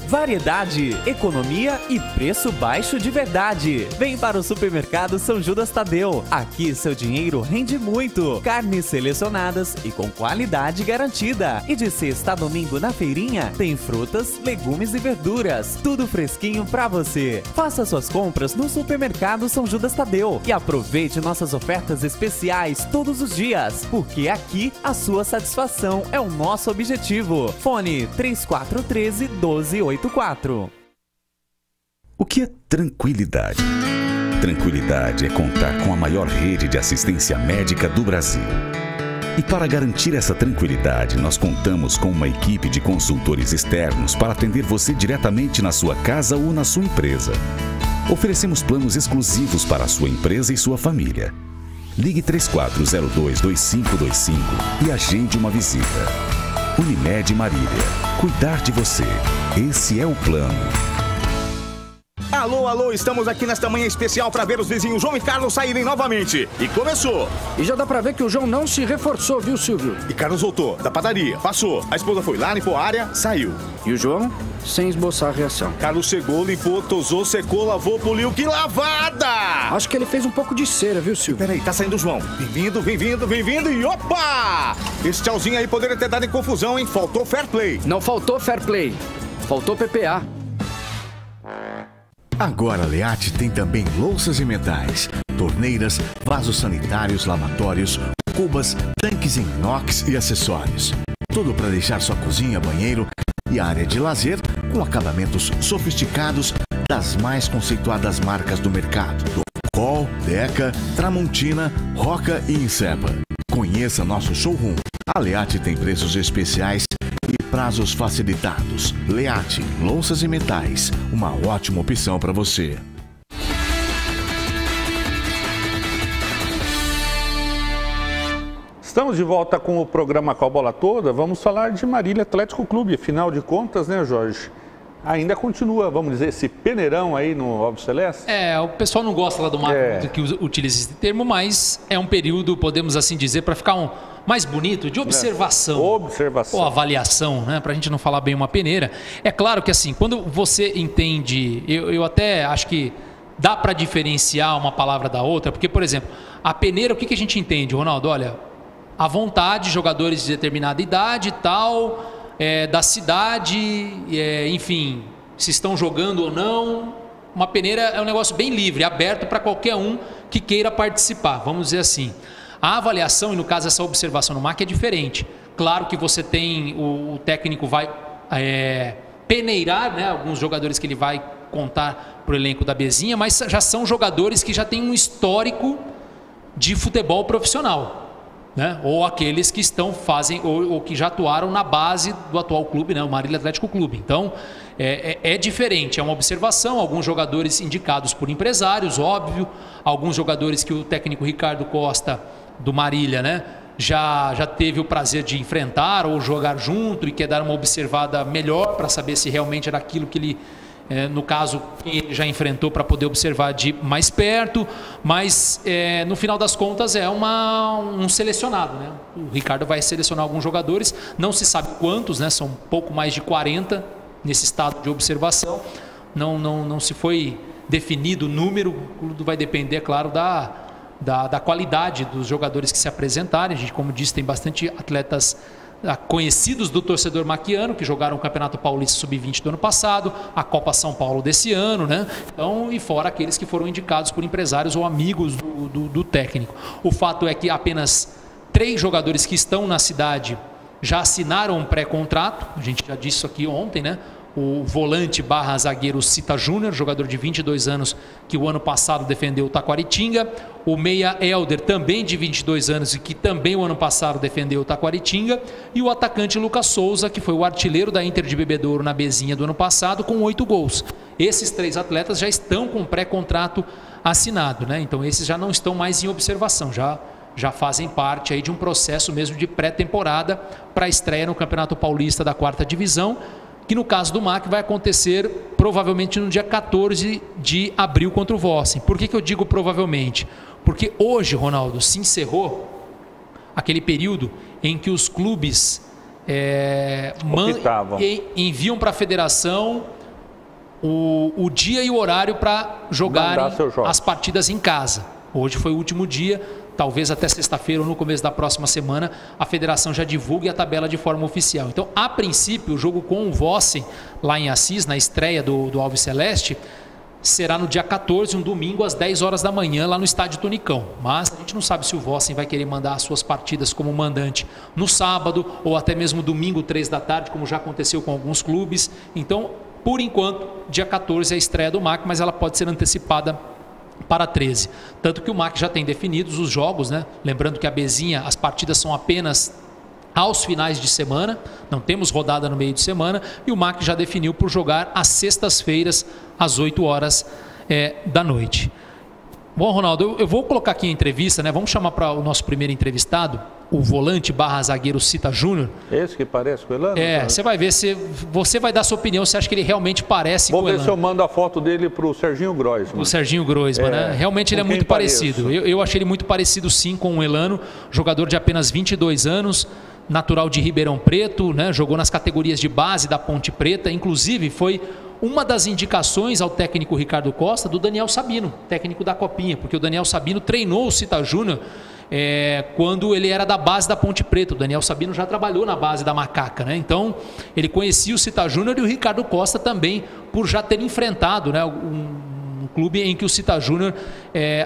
Variedade, economia e preço baixo de verdade. Vem para o Supermercado São Judas Tadeu. Aqui seu dinheiro rende muito. Carnes selecionadas e com qualidade garantida. E de sexta a domingo na feirinha tem frutas, legumes e verduras. Tudo fresquinho para você. Faça suas compras no Supermercado São Judas Tadeu e aproveite nossas ofertas especiais todos os dias, porque aqui a sua satisfação é o nosso objetivo. Fone 3413-1284. O que é tranquilidade? Tranquilidade é contar com a maior rede de assistência médica do Brasil. E para garantir essa tranquilidade, nós contamos com uma equipe de consultores externos para atender você diretamente na sua casa ou na sua empresa. Oferecemos planos exclusivos para a sua empresa e sua família. Ligue 3402-2525 e agende uma visita. Unimed Marília. Cuidar de você. Esse é o plano. Alô, alô, estamos aqui nesta manhã especial para ver os vizinhos João e Carlos saírem novamente. E começou. E já dá pra ver que o João não se reforçou, viu, Silvio? E Carlos voltou da padaria, passou. A esposa foi lá, limpou a área, saiu. E o João, sem esboçar a reação. Carlos chegou, limpou, tosou, secou, lavou, poliu. Que lavada! Acho que ele fez um pouco de cera, viu, Silvio? Peraí, tá saindo o João. Bem-vindo, bem-vindo, bem-vindo e opa! Esse tchauzinho aí poderia ter dado em confusão, hein? Faltou fair play. Não faltou fair play. Faltou PPA. Agora a Leate tem também louças e metais, torneiras, vasos sanitários, lavatórios, cubas, tanques em inox e acessórios. Tudo para deixar sua cozinha, banheiro e área de lazer com acabamentos sofisticados das mais conceituadas marcas do mercado. Col, Deca, Tramontina, Roca e Insepa. Conheça nosso showroom. A Leate tem preços especiais e prazos facilitados. Leate, louças e metais, uma ótima opção para você. Estamos de volta com o programa Com a Bola Toda. Vamos falar de Marília Atlético Clube. Afinal de contas, né, Jorge? Ainda continua, vamos dizer, esse peneirão aí no Alves Celeste? O pessoal não gosta lá do marco que utiliza esse termo, mas é um período, podemos assim dizer, para ficar mais bonito, de observação. Observação. Ou avaliação, né? Para a gente não falar bem uma peneira. É claro que assim, quando você entende, eu até acho que dá para diferenciar uma palavra da outra, porque, por exemplo, a peneira, o que a gente entende, Ronaldo? Olha, à vontade, jogadores de determinada idade e tal, da cidade, enfim, se estão jogando ou não. Uma peneira é um negócio bem livre, aberto para qualquer um que queira participar, vamos dizer assim. A avaliação, e no caso essa observação no MAC, é diferente. Claro que você tem, o técnico vai peneirar, né, alguns jogadores que ele vai contar para o elenco da Bezinha, mas já são jogadores que já têm um histórico de futebol profissional. Né? Ou aqueles que fazem ou que já atuaram na base do atual clube, né? O Marília Atlético Clube. Então, é diferente, é uma observação. Alguns jogadores indicados por empresários, óbvio. Alguns jogadores que o técnico Ricardo Costa, do Marília, né? Já teve o prazer de enfrentar ou jogar junto e quer dar uma observada melhor para saber se realmente era aquilo que ele... no caso, ele já enfrentou para poder observar de mais perto, mas no final das contas é um selecionado, né? O Ricardo vai selecionar alguns jogadores, não se sabe quantos, né? São um pouco mais de 40 nesse estado de observação, não se foi definido o número, tudo vai depender, é claro, da qualidade dos jogadores que se apresentarem. A gente, como disse, tem bastante atletas conhecidos do torcedor maquiano, que jogaram o Campeonato Paulista Sub-20 do ano passado, a Copa São Paulo desse ano, né? Então, e fora aqueles que foram indicados por empresários ou amigos do técnico. O fato é que apenas 3 jogadores que estão na cidade já assinaram um pré-contrato, a gente já disse isso aqui ontem, né? O volante / zagueiro Cita Júnior, jogador de 22 anos, que o ano passado defendeu o Taquaritinga. O meia Helder, também de 22 anos, e que também o ano passado defendeu o Taquaritinga. E o atacante Lucas Souza, que foi o artilheiro da Inter de Bebedouro na Bezinha do ano passado, com 8 gols. Esses 3 atletas já estão com pré-contrato assinado, né? Então esses já não estão mais em observação, já fazem parte aí de um processo mesmo de pré-temporada para a estreia no Campeonato Paulista da 4ª Divisão, que no caso do MAC vai acontecer provavelmente no dia 14 de abril contra o Vossen. Por que eu digo provavelmente? Porque hoje, Ronaldo, se encerrou aquele período em que os clubes enviam para a federação o dia e o horário para jogarem as partidas em casa. Hoje foi o último dia. Talvez até sexta-feira ou no começo da próxima semana a federação já divulgue a tabela de forma oficial. Então, a princípio, o jogo com o Vossen, lá em Assis, na estreia do Alves Celeste, será no dia 14, um domingo, às 10 horas da manhã, lá no Estádio Tunicão. Mas a gente não sabe se o Vossen vai querer mandar as suas partidas como mandante no sábado ou até mesmo domingo, 3 da tarde, como já aconteceu com alguns clubes. Então, por enquanto, dia 14 é a estreia do MAC, mas ela pode ser antecipada para 13. Tanto que o MAC já tem definidos os jogos, né? Lembrando que a Bezinha, as partidas são apenas aos finais de semana, não temos rodada no meio de semana, e o MAC já definiu por jogar às sextas-feiras, às 8 horas da noite. Bom, Ronaldo, eu vou colocar aqui a entrevista, né? Vamos chamar para o nosso primeiro entrevistado, o volante barra zagueiro Cita Júnior. Esse que parece com o Elano? Você vai ver, você vai dar sua opinião, você acha que ele realmente parece com o Elano. Vou ver se eu mando a foto dele para o Serginho Groisman. O Serginho Groisman, né? Realmente ele é muito parecido. Eu achei ele muito parecido sim com o Elano, jogador de apenas 22 anos, natural de Ribeirão Preto, né? Jogou nas categorias de base da Ponte Preta, inclusive foi uma das indicações ao técnico Ricardo Costa do Daniel Sabino, técnico da Copinha, porque o Daniel Sabino treinou o Cita Júnior quando ele era da base da Ponte Preta. O Daniel Sabino já trabalhou na base da Macaca, né? Então ele conhecia o Cita Júnior e o Ricardo Costa também, por já ter enfrentado, né, um clube em que o Cita Júnior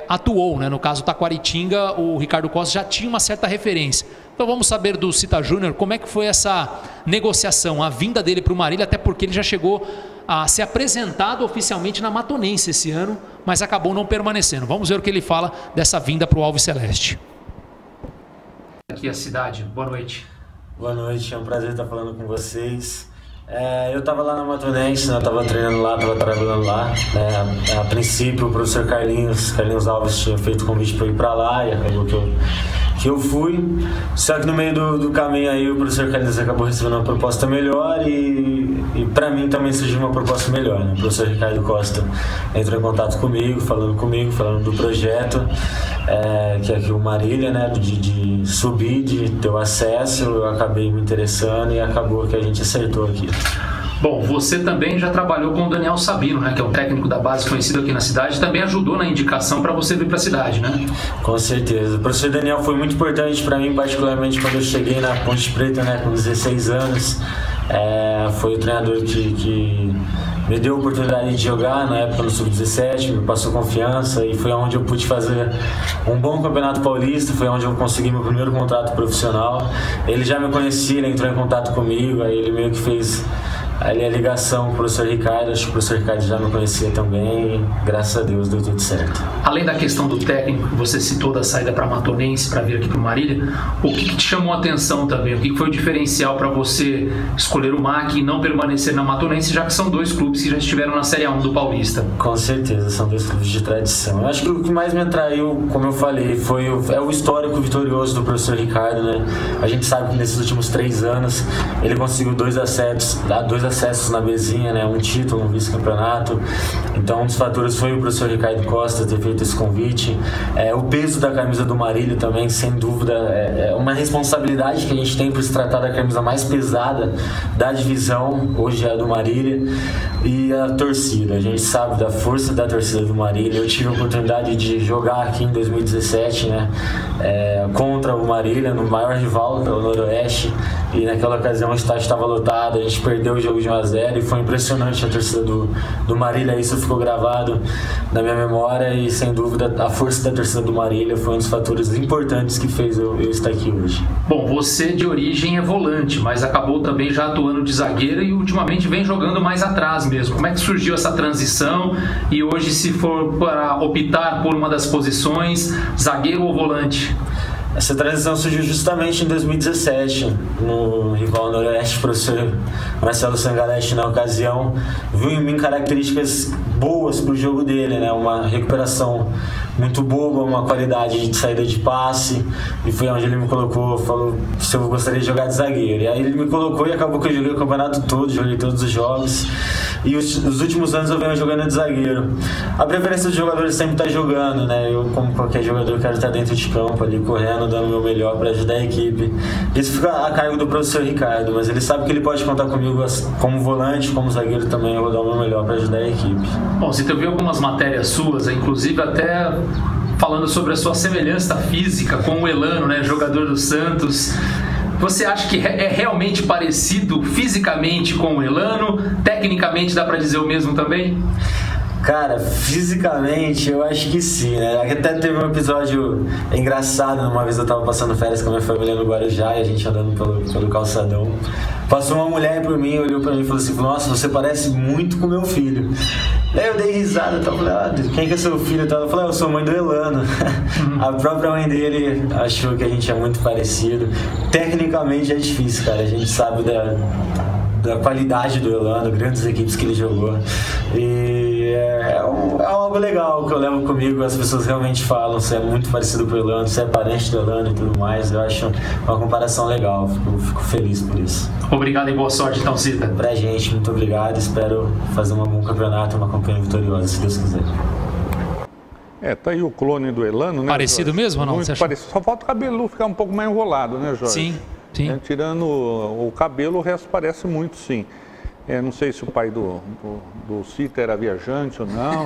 atuou, né? No caso Taquaritinga, o Ricardo Costa já tinha uma certa referência. Então vamos saber do Cita Júnior como é que foi essa negociação, a vinda dele para o Marília, até porque ele já chegou a ser apresentado oficialmente na Matonense esse ano, mas acabou não permanecendo. Vamos ver o que ele fala dessa vinda para o Alves Celeste. Aqui a cidade, boa noite. Boa noite, é um prazer estar falando com vocês. Eu estava lá na Matonense, né? Estava treinando lá, estava trabalhando lá. A princípio o professor Carlinhos Alves tinha feito convite para ir para lá e acabou que eu fui. Só que no meio do caminho aí o professor Carlinhos acabou recebendo uma proposta melhor e para mim também surgiu uma proposta melhor, né? O professor Ricardo Costa entrou em contato comigo, falando do projeto, que é aqui o Marília, né? De subir, de ter o acesso. Eu acabei me interessando e acabou que a gente acertou aqui. Bom, você também já trabalhou com o Daniel Sabino, né, que é um técnico da base conhecido aqui na cidade, também ajudou na indicação para você vir para a cidade, né? Com certeza. O professor Daniel foi muito importante para mim, particularmente quando eu cheguei na Ponte Preta, né, com 16 anos. Foi o treinador que me deu a oportunidade de jogar na época no Sub-17, me passou confiança e foi onde eu pude fazer um bom campeonato paulista, foi onde eu consegui meu primeiro contrato profissional. Ele já me conhecia, ele entrou em contato comigo, aí ele meio que fez ali a ligação com o professor Ricardo. Acho que o professor Ricardo já me conhecia também e graças a Deus deu tudo certo. Além da questão do técnico que você citou, da saída para Matonense para vir aqui para o Marília, o que te chamou a atenção também? O que foi o diferencial para você escolher o MAC e não permanecer na Matonense, já que são dois clubes que já estiveram na Série A1 do Paulista? Com certeza, são dois clubes de tradição. Eu acho que o que mais me atraiu, como eu falei, é o histórico vitorioso do professor Ricardo, né? A gente sabe que nesses últimos 3 anos ele conseguiu 2 acessos na Bezinha, né? Um título, um vice-campeonato. Então um dos fatores foi o professor Ricardo Costa ter feito esse convite. O peso da camisa do Marília também, sem dúvida, é uma responsabilidade que a gente tem por se tratar da camisa mais pesada da divisão, hoje é a do Marília. E a torcida, a gente sabe da força da torcida do Marília. Eu tive a oportunidade de jogar aqui em 2017, né? Contra o Marília, no maior rival, o Noroeste, e naquela ocasião o estádio estava lotado, a gente perdeu o jogo de 1-0 e foi impressionante a torcida do Marília. Isso ficou gravado na minha memória e sem dúvida a força da torcida do Marília foi um dos fatores importantes que fez eu estar aqui hoje. Bom, você de origem é volante, mas acabou também já atuando de zagueiro e ultimamente vem jogando mais atrás mesmo. Como é que surgiu essa transição e hoje, se for para optar por uma das posições, zagueiro ou volante? Essa transição surgiu justamente em 2017, no rival Noroeste. O professor Marcelo Sangaleste, na ocasião, viu em mim características boas para o jogo dele, né? Uma recuperação muito boa, uma qualidade de saída de passe, e foi onde ele me colocou, falou se eu gostaria de jogar de zagueiro. E aí ele me colocou e acabou que eu joguei o campeonato todo, joguei todos os jogos. E os últimos anos eu venho jogando de zagueiro. A preferência dos jogadores sempre está jogando, né? Eu, como qualquer jogador, quero estar dentro de campo, ali correndo, dando o meu melhor para ajudar a equipe. Isso fica a cargo do professor Ricardo, mas ele sabe que ele pode contar comigo como volante, como zagueiro também. Eu vou dar o meu melhor para ajudar a equipe. Bom, você viu algumas matérias suas, inclusive até falando sobre a sua semelhança física com o Elano, né? Jogador do Santos. Você acha que é realmente parecido fisicamente com o Elano? Tecnicamente dá para dizer o mesmo também? Cara, fisicamente eu acho que sim, né? Até teve um episódio engraçado, uma vez eu tava passando férias com a minha família no Guarujá e a gente andando pelo calçadão. Passou uma mulher por mim, olhou pra mim e falou assim: nossa, você parece muito com meu filho. Daí eu dei risada, eu falei: quem que é seu filho? Eu falei: eu sou mãe do Elano. A própria mãe dele achou que a gente é muito parecido. Tecnicamente é difícil, cara, a gente sabe da qualidade do Elano, grandes equipes que ele jogou. E é algo legal que eu levo comigo. As pessoas realmente falam, você é muito parecido com o Elano, você é parente do Elano e tudo mais. Eu acho uma comparação legal, fico feliz por isso. Obrigado e boa sorte então, Zita. Pra gente, muito obrigado, espero fazer um bom campeonato, uma campanha vitoriosa, se Deus quiser. Tá aí o clone do Elano, né? Parecido Jorge? mesmo ou não? Muito parecido. Só falta o cabelo ficar um pouco mais enrolado, né, Jorge? Sim, sim. Tirando o cabelo, o resto parece muito, sim. Não sei se o pai do Zita era viajante ou não,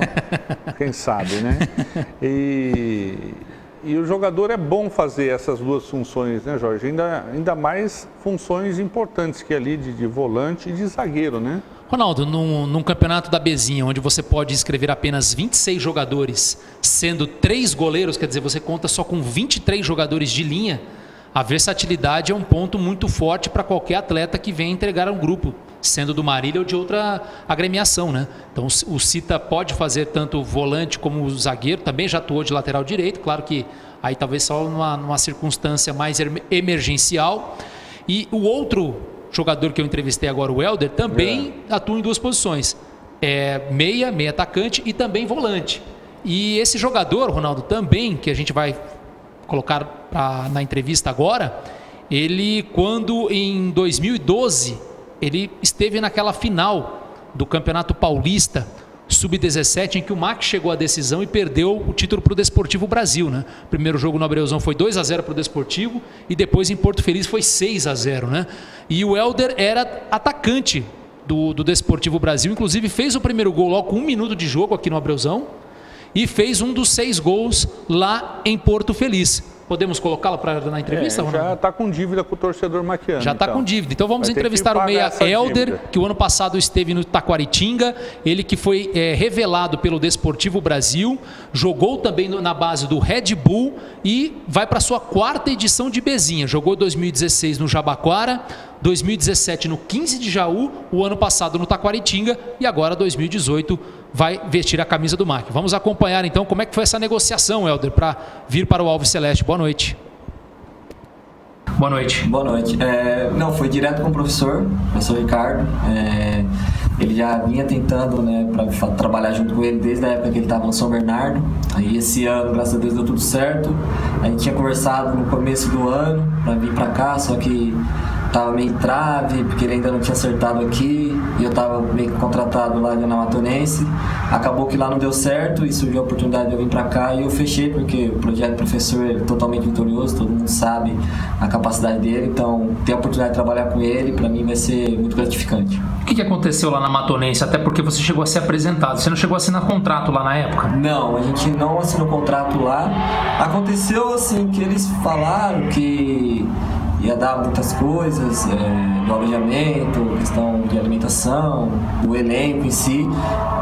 quem sabe, né? E o jogador é bom fazer essas duas funções, né, Jorge? Ainda mais funções importantes que ali de volante e de zagueiro, né? Ronaldo, num campeonato da Bezinha, onde você pode inscrever apenas 26 jogadores, sendo 3 goleiros, quer dizer, você conta só com 23 jogadores de linha, a versatilidade é um ponto muito forte para qualquer atleta que venha entregar um grupo, sendo do Marília ou de outra agremiação, né? Então o Zita pode fazer tanto o volante como o zagueiro, também já atuou de lateral direito, claro que aí talvez só numa circunstância mais emergencial. E o outro jogador que eu entrevistei agora, o Helder, também atua em 2 posições. Meia atacante e também volante. E esse jogador, Ronaldo, também, que a gente vai colocar na entrevista agora, ele, quando em 2012, ele esteve naquela final do Campeonato Paulista, Sub-17, em que o MAC chegou à decisão e perdeu o título para o Desportivo Brasil, né? O primeiro jogo no Abreuzão foi 2-0 para o Desportivo e depois em Porto Feliz foi 6-0, né? E o Helder era atacante do Desportivo Brasil, inclusive fez o primeiro gol logo com 1 minuto de jogo aqui no Abreuzão e fez um dos 6 gols lá em Porto Feliz. Podemos colocá-lo na entrevista, Ronaldo? Já está com dívida com o torcedor maquiano. Já está com dívida. Então vamos entrevistar o meia Helder, que o ano passado esteve no Taquaritinga, ele que foi revelado pelo Desportivo Brasil, jogou também na base do Red Bull e vai para a sua 4ª edição de Bezinha. Jogou 2016 no Jabaquara, 2017 no 15 de Jaú, o ano passado no Taquaritinga e agora 2018 vai vestir a camisa do MAC. Vamos acompanhar então como é que foi essa negociação, Helder, para vir para o Alves Celeste. Boa noite. Boa noite. Boa noite. Não, foi direto com o professor Ricardo. Ele já vinha tentando, né, para trabalhar junto com ele desde a época que ele estava no São Bernardo. Aí esse ano, graças a Deus, deu tudo certo. A gente tinha conversado no começo do ano para vir para cá, só que tava meio trave, porque ele ainda não tinha acertado aqui, e eu tava meio que contratado lá na Matonense. Acabou que lá não deu certo e surgiu a oportunidade de eu vir pra cá e eu fechei, porque o projeto do professor é totalmente vitorioso, todo mundo sabe a capacidade dele, então ter a oportunidade de trabalhar com ele, pra mim vai ser muito gratificante. O que aconteceu lá na Matonense? Até porque você chegou a ser apresentado, você não chegou a assinar contrato lá na época? Não, a gente não assinou contrato lá. Aconteceu assim, que eles falaram que ia dar muitas coisas, do alojamento, questão de alimentação, do elenco em si,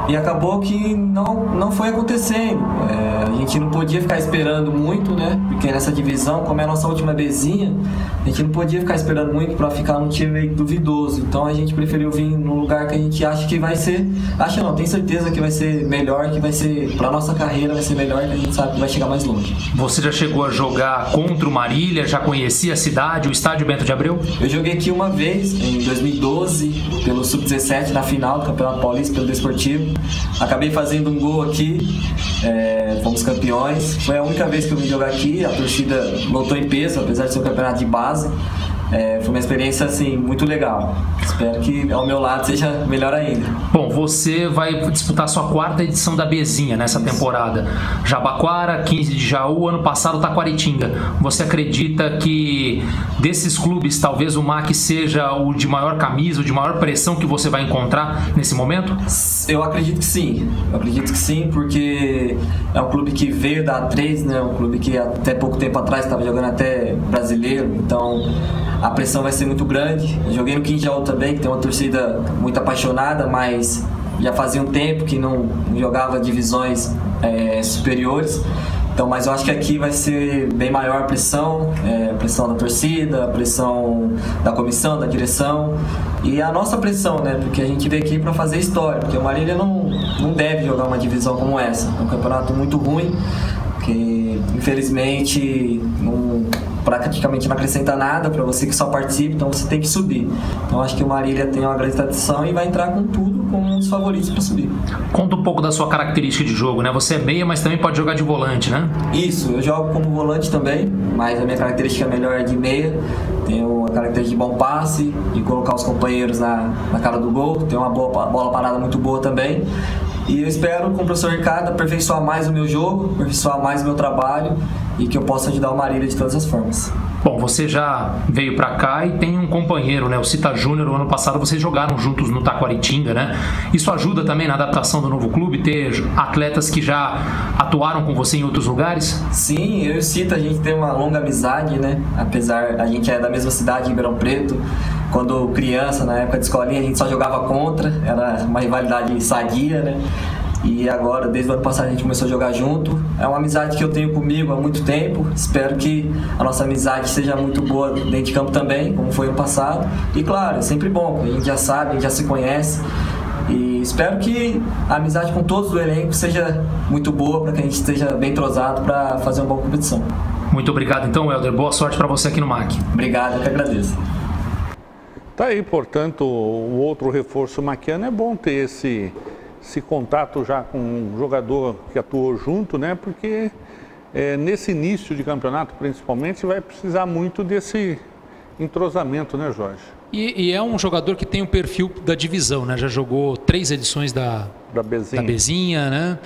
e acabou que não foi acontecendo. A gente não podia ficar esperando muito, né? Porque nessa divisão, como é a nossa última Bezinha, a gente não podia ficar esperando muito para ficar num time duvidoso. Então a gente preferiu vir num lugar que a gente acha que vai ser, tenho certeza que vai ser melhor, que vai ser, para nossa carreira vai ser melhor, que a gente sabe que vai chegar mais longe. Você já chegou a jogar contra o Marília, já conhecia a cidade, o estádio Bento de Abreu? Eu joguei aqui uma vez, em 2012, pelo Sub-17, na final do Campeonato Paulista, pelo Desportivo. Acabei fazendo um gol aqui, fomos campeões. Foi a única vez que eu vim jogar aqui, a torcida lotou em peso, apesar de ser um campeonato de base. Foi uma experiência assim, muito legal. Espero que ao meu lado seja melhor ainda. Bom, você vai disputar a sua 4ª edição da Bezinha nessa temporada. Jabaquara, 15 de Jaú, ano passado Taquaritinga. Você acredita que desses clubes talvez o MAC seja o de maior camisa, o de maior pressão que você vai encontrar nesse momento? Eu acredito que sim. Porque é um clube que veio da A3, né? Um clube que até pouco tempo atrás estava jogando até brasileiro, então a pressão vai ser muito grande. Eu joguei no 15 de Jaú também, que tem uma torcida muito apaixonada, mas já fazia um tempo que não jogava divisões superiores. Então, mas eu acho que aqui vai ser bem maior a pressão da torcida, a pressão da comissão, da direção e a nossa pressão, né? Porque a gente veio aqui para fazer história, porque o Marília não deve jogar uma divisão como essa. É um campeonato muito ruim, que infelizmente praticamente não acrescenta nada para você que só participa, então você tem que subir. Então acho que o Marília tem uma grande tradição e vai entrar com tudo como um dos favoritos para subir. Conta um pouco da sua característica de jogo, né? Você é meia, mas também pode jogar de volante, né? Isso, eu jogo como volante também, mas a minha característica melhor é de meia. Tenho a característica de bom passe, de colocar os companheiros na cara do gol. Tenho uma bola parada muito boa também. E eu espero, com o professor Ricardo, aperfeiçoar mais o meu jogo, aperfeiçoar mais o meu trabalho e que eu possa ajudar o Marília de todas as formas. Bom, você já veio para cá e tem um companheiro, né? O Cita Júnior. O ano passado vocês jogaram juntos no Taquaritinga, né? Isso ajuda também na adaptação do novo clube, ter atletas que já atuaram com você em outros lugares? Sim, eu e o Cita, a gente tem uma longa amizade, né? Apesar, a gente é da mesma cidade, em Ribeirão Preto. Quando criança, na época de escolinha, a gente só jogava contra, era uma rivalidade sadia, né? E agora, desde o ano passado, a gente começou a jogar junto. É uma amizade que eu tenho comigo há muito tempo. Espero que a nossa amizade seja muito boa dentro de campo também, como foi ano passado. E claro, é sempre bom, a gente já sabe, a gente já se conhece. E espero que a amizade com todos do elenco seja muito boa, para que a gente esteja bem entrosado para fazer uma boa competição. Muito obrigado então, Helder. Boa sorte para você aqui no MAC. Obrigado, eu que agradeço. Tá aí, portanto, o outro reforço maquiano. É bom ter esse contato já com um jogador que atuou junto, né? Porque nesse início de campeonato, principalmente, vai precisar muito desse entrosamento, né, Jorge? E é um jogador que tem o perfil da divisão, né? Já jogou 3 edições da Bezinha, né?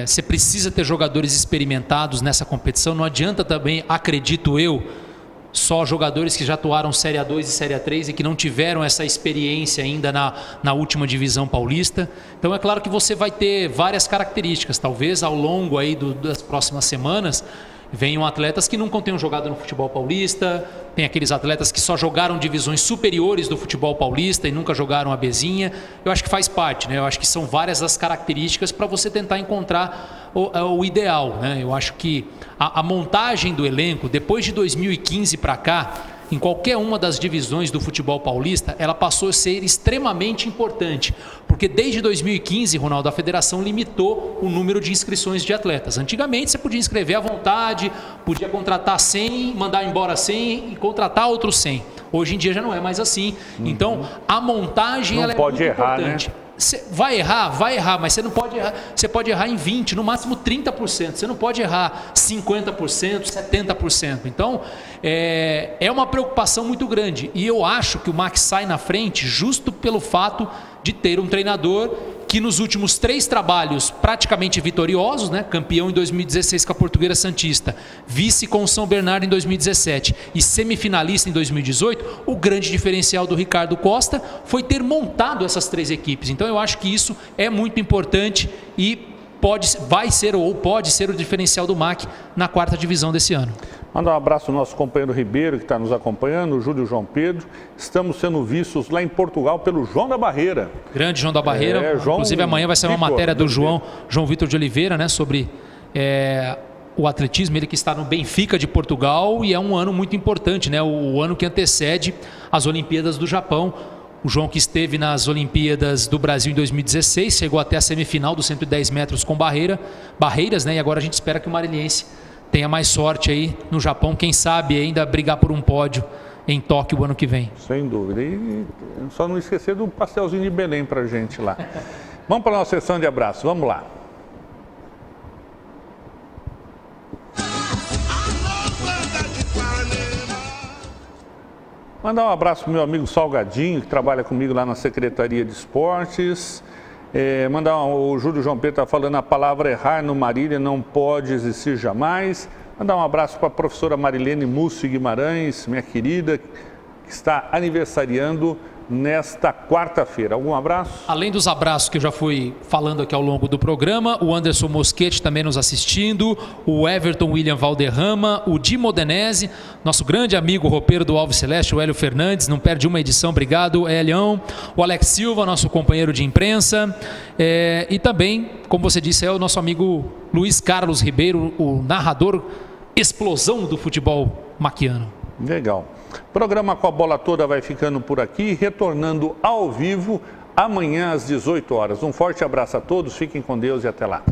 Você precisa ter jogadores experimentados nessa competição. Não adianta também, acredito eu, só jogadores que já atuaram Série A2 e Série A3 e que não tiveram essa experiência ainda na última divisão paulista. Então é claro que você vai ter várias características. Talvez ao longo aí das próximas semanas venham atletas que nunca tenham jogado no futebol paulista, tem aqueles atletas que só jogaram divisões superiores do futebol paulista e nunca jogaram a Bezinha. Eu acho que faz parte, né? Eu acho que são várias as características para você tentar encontrar o ideal, né? Eu acho que a montagem do elenco, depois de 2015 para cá, em qualquer uma das divisões do futebol paulista, ela passou a ser extremamente importante. Porque desde 2015, Ronaldo, a federação limitou o número de inscrições de atletas. Antigamente você podia inscrever à vontade, podia contratar 100, mandar embora 100 e contratar outros 100. Hoje em dia já não é mais assim. Então, a montagem ela é muito importante. Né? Você vai errar, mas você não pode errar. Você pode errar em 20%, no máximo 30%. Você não pode errar 50%, 70%. Então, é uma preocupação muito grande. E eu acho que o MAC sai na frente justo pelo fato de ter um treinador que nos últimos 3 trabalhos praticamente vitoriosos, né? Campeão em 2016 com a Portuguesa Santista, vice com o São Bernardo em 2017 e semifinalista em 2018, o grande diferencial do Ricardo Costa foi ter montado essas 3 equipes. Então eu acho que isso é muito importante e vai ser ou pode ser o diferencial do MAC na 4ª divisão desse ano. Mandar um abraço ao nosso companheiro Ribeiro, que está nos acompanhando, o Júlio João Pedro. Estamos sendo vistos lá em Portugal pelo João da Barreira. Grande João da Barreira. Inclusive amanhã vai ser uma matéria do João Vitor de Oliveira, né, sobre o atletismo. Ele que está no Benfica de Portugal e é um ano muito importante, né, o ano que antecede as Olimpíadas do Japão. O João que esteve nas Olimpíadas do Brasil em 2016, chegou até a semifinal dos 110 metros com barreiras, né? E agora a gente espera que o mariliense tenha mais sorte aí no Japão, quem sabe ainda brigar por um pódio em Tóquio o ano que vem. Sem dúvida. E só não esquecer do pastelzinho de Belém pra gente lá. Vamos para a nossa sessão de abraço, vamos lá. Mandar um abraço para o meu amigo Salgadinho, que trabalha comigo lá na Secretaria de Esportes. O Júlio João Pedro está falando a palavra errar no Marília não pode existir jamais. Mandar um abraço para a professora Marilene Múcio Guimarães, minha querida, que está aniversariando nesta quarta-feira. Algum abraço? Além dos abraços que eu já fui falando aqui ao longo do programa, o Anderson Moschetti também nos assistindo, o Everton William Valderrama, o Di Modenese, nosso grande amigo roupeiro do Alves Celeste, o Hélio Fernandes, não perde uma edição, obrigado, Helião, o Alex Silva, nosso companheiro de imprensa, e também, como você disse, é o nosso amigo Luiz Carlos Ribeiro, o narrador explosão do futebol maquiano. Legal. O programa Com a Bola Toda vai ficando por aqui, retornando ao vivo amanhã às 18 horas. Um forte abraço a todos, fiquem com Deus e até lá.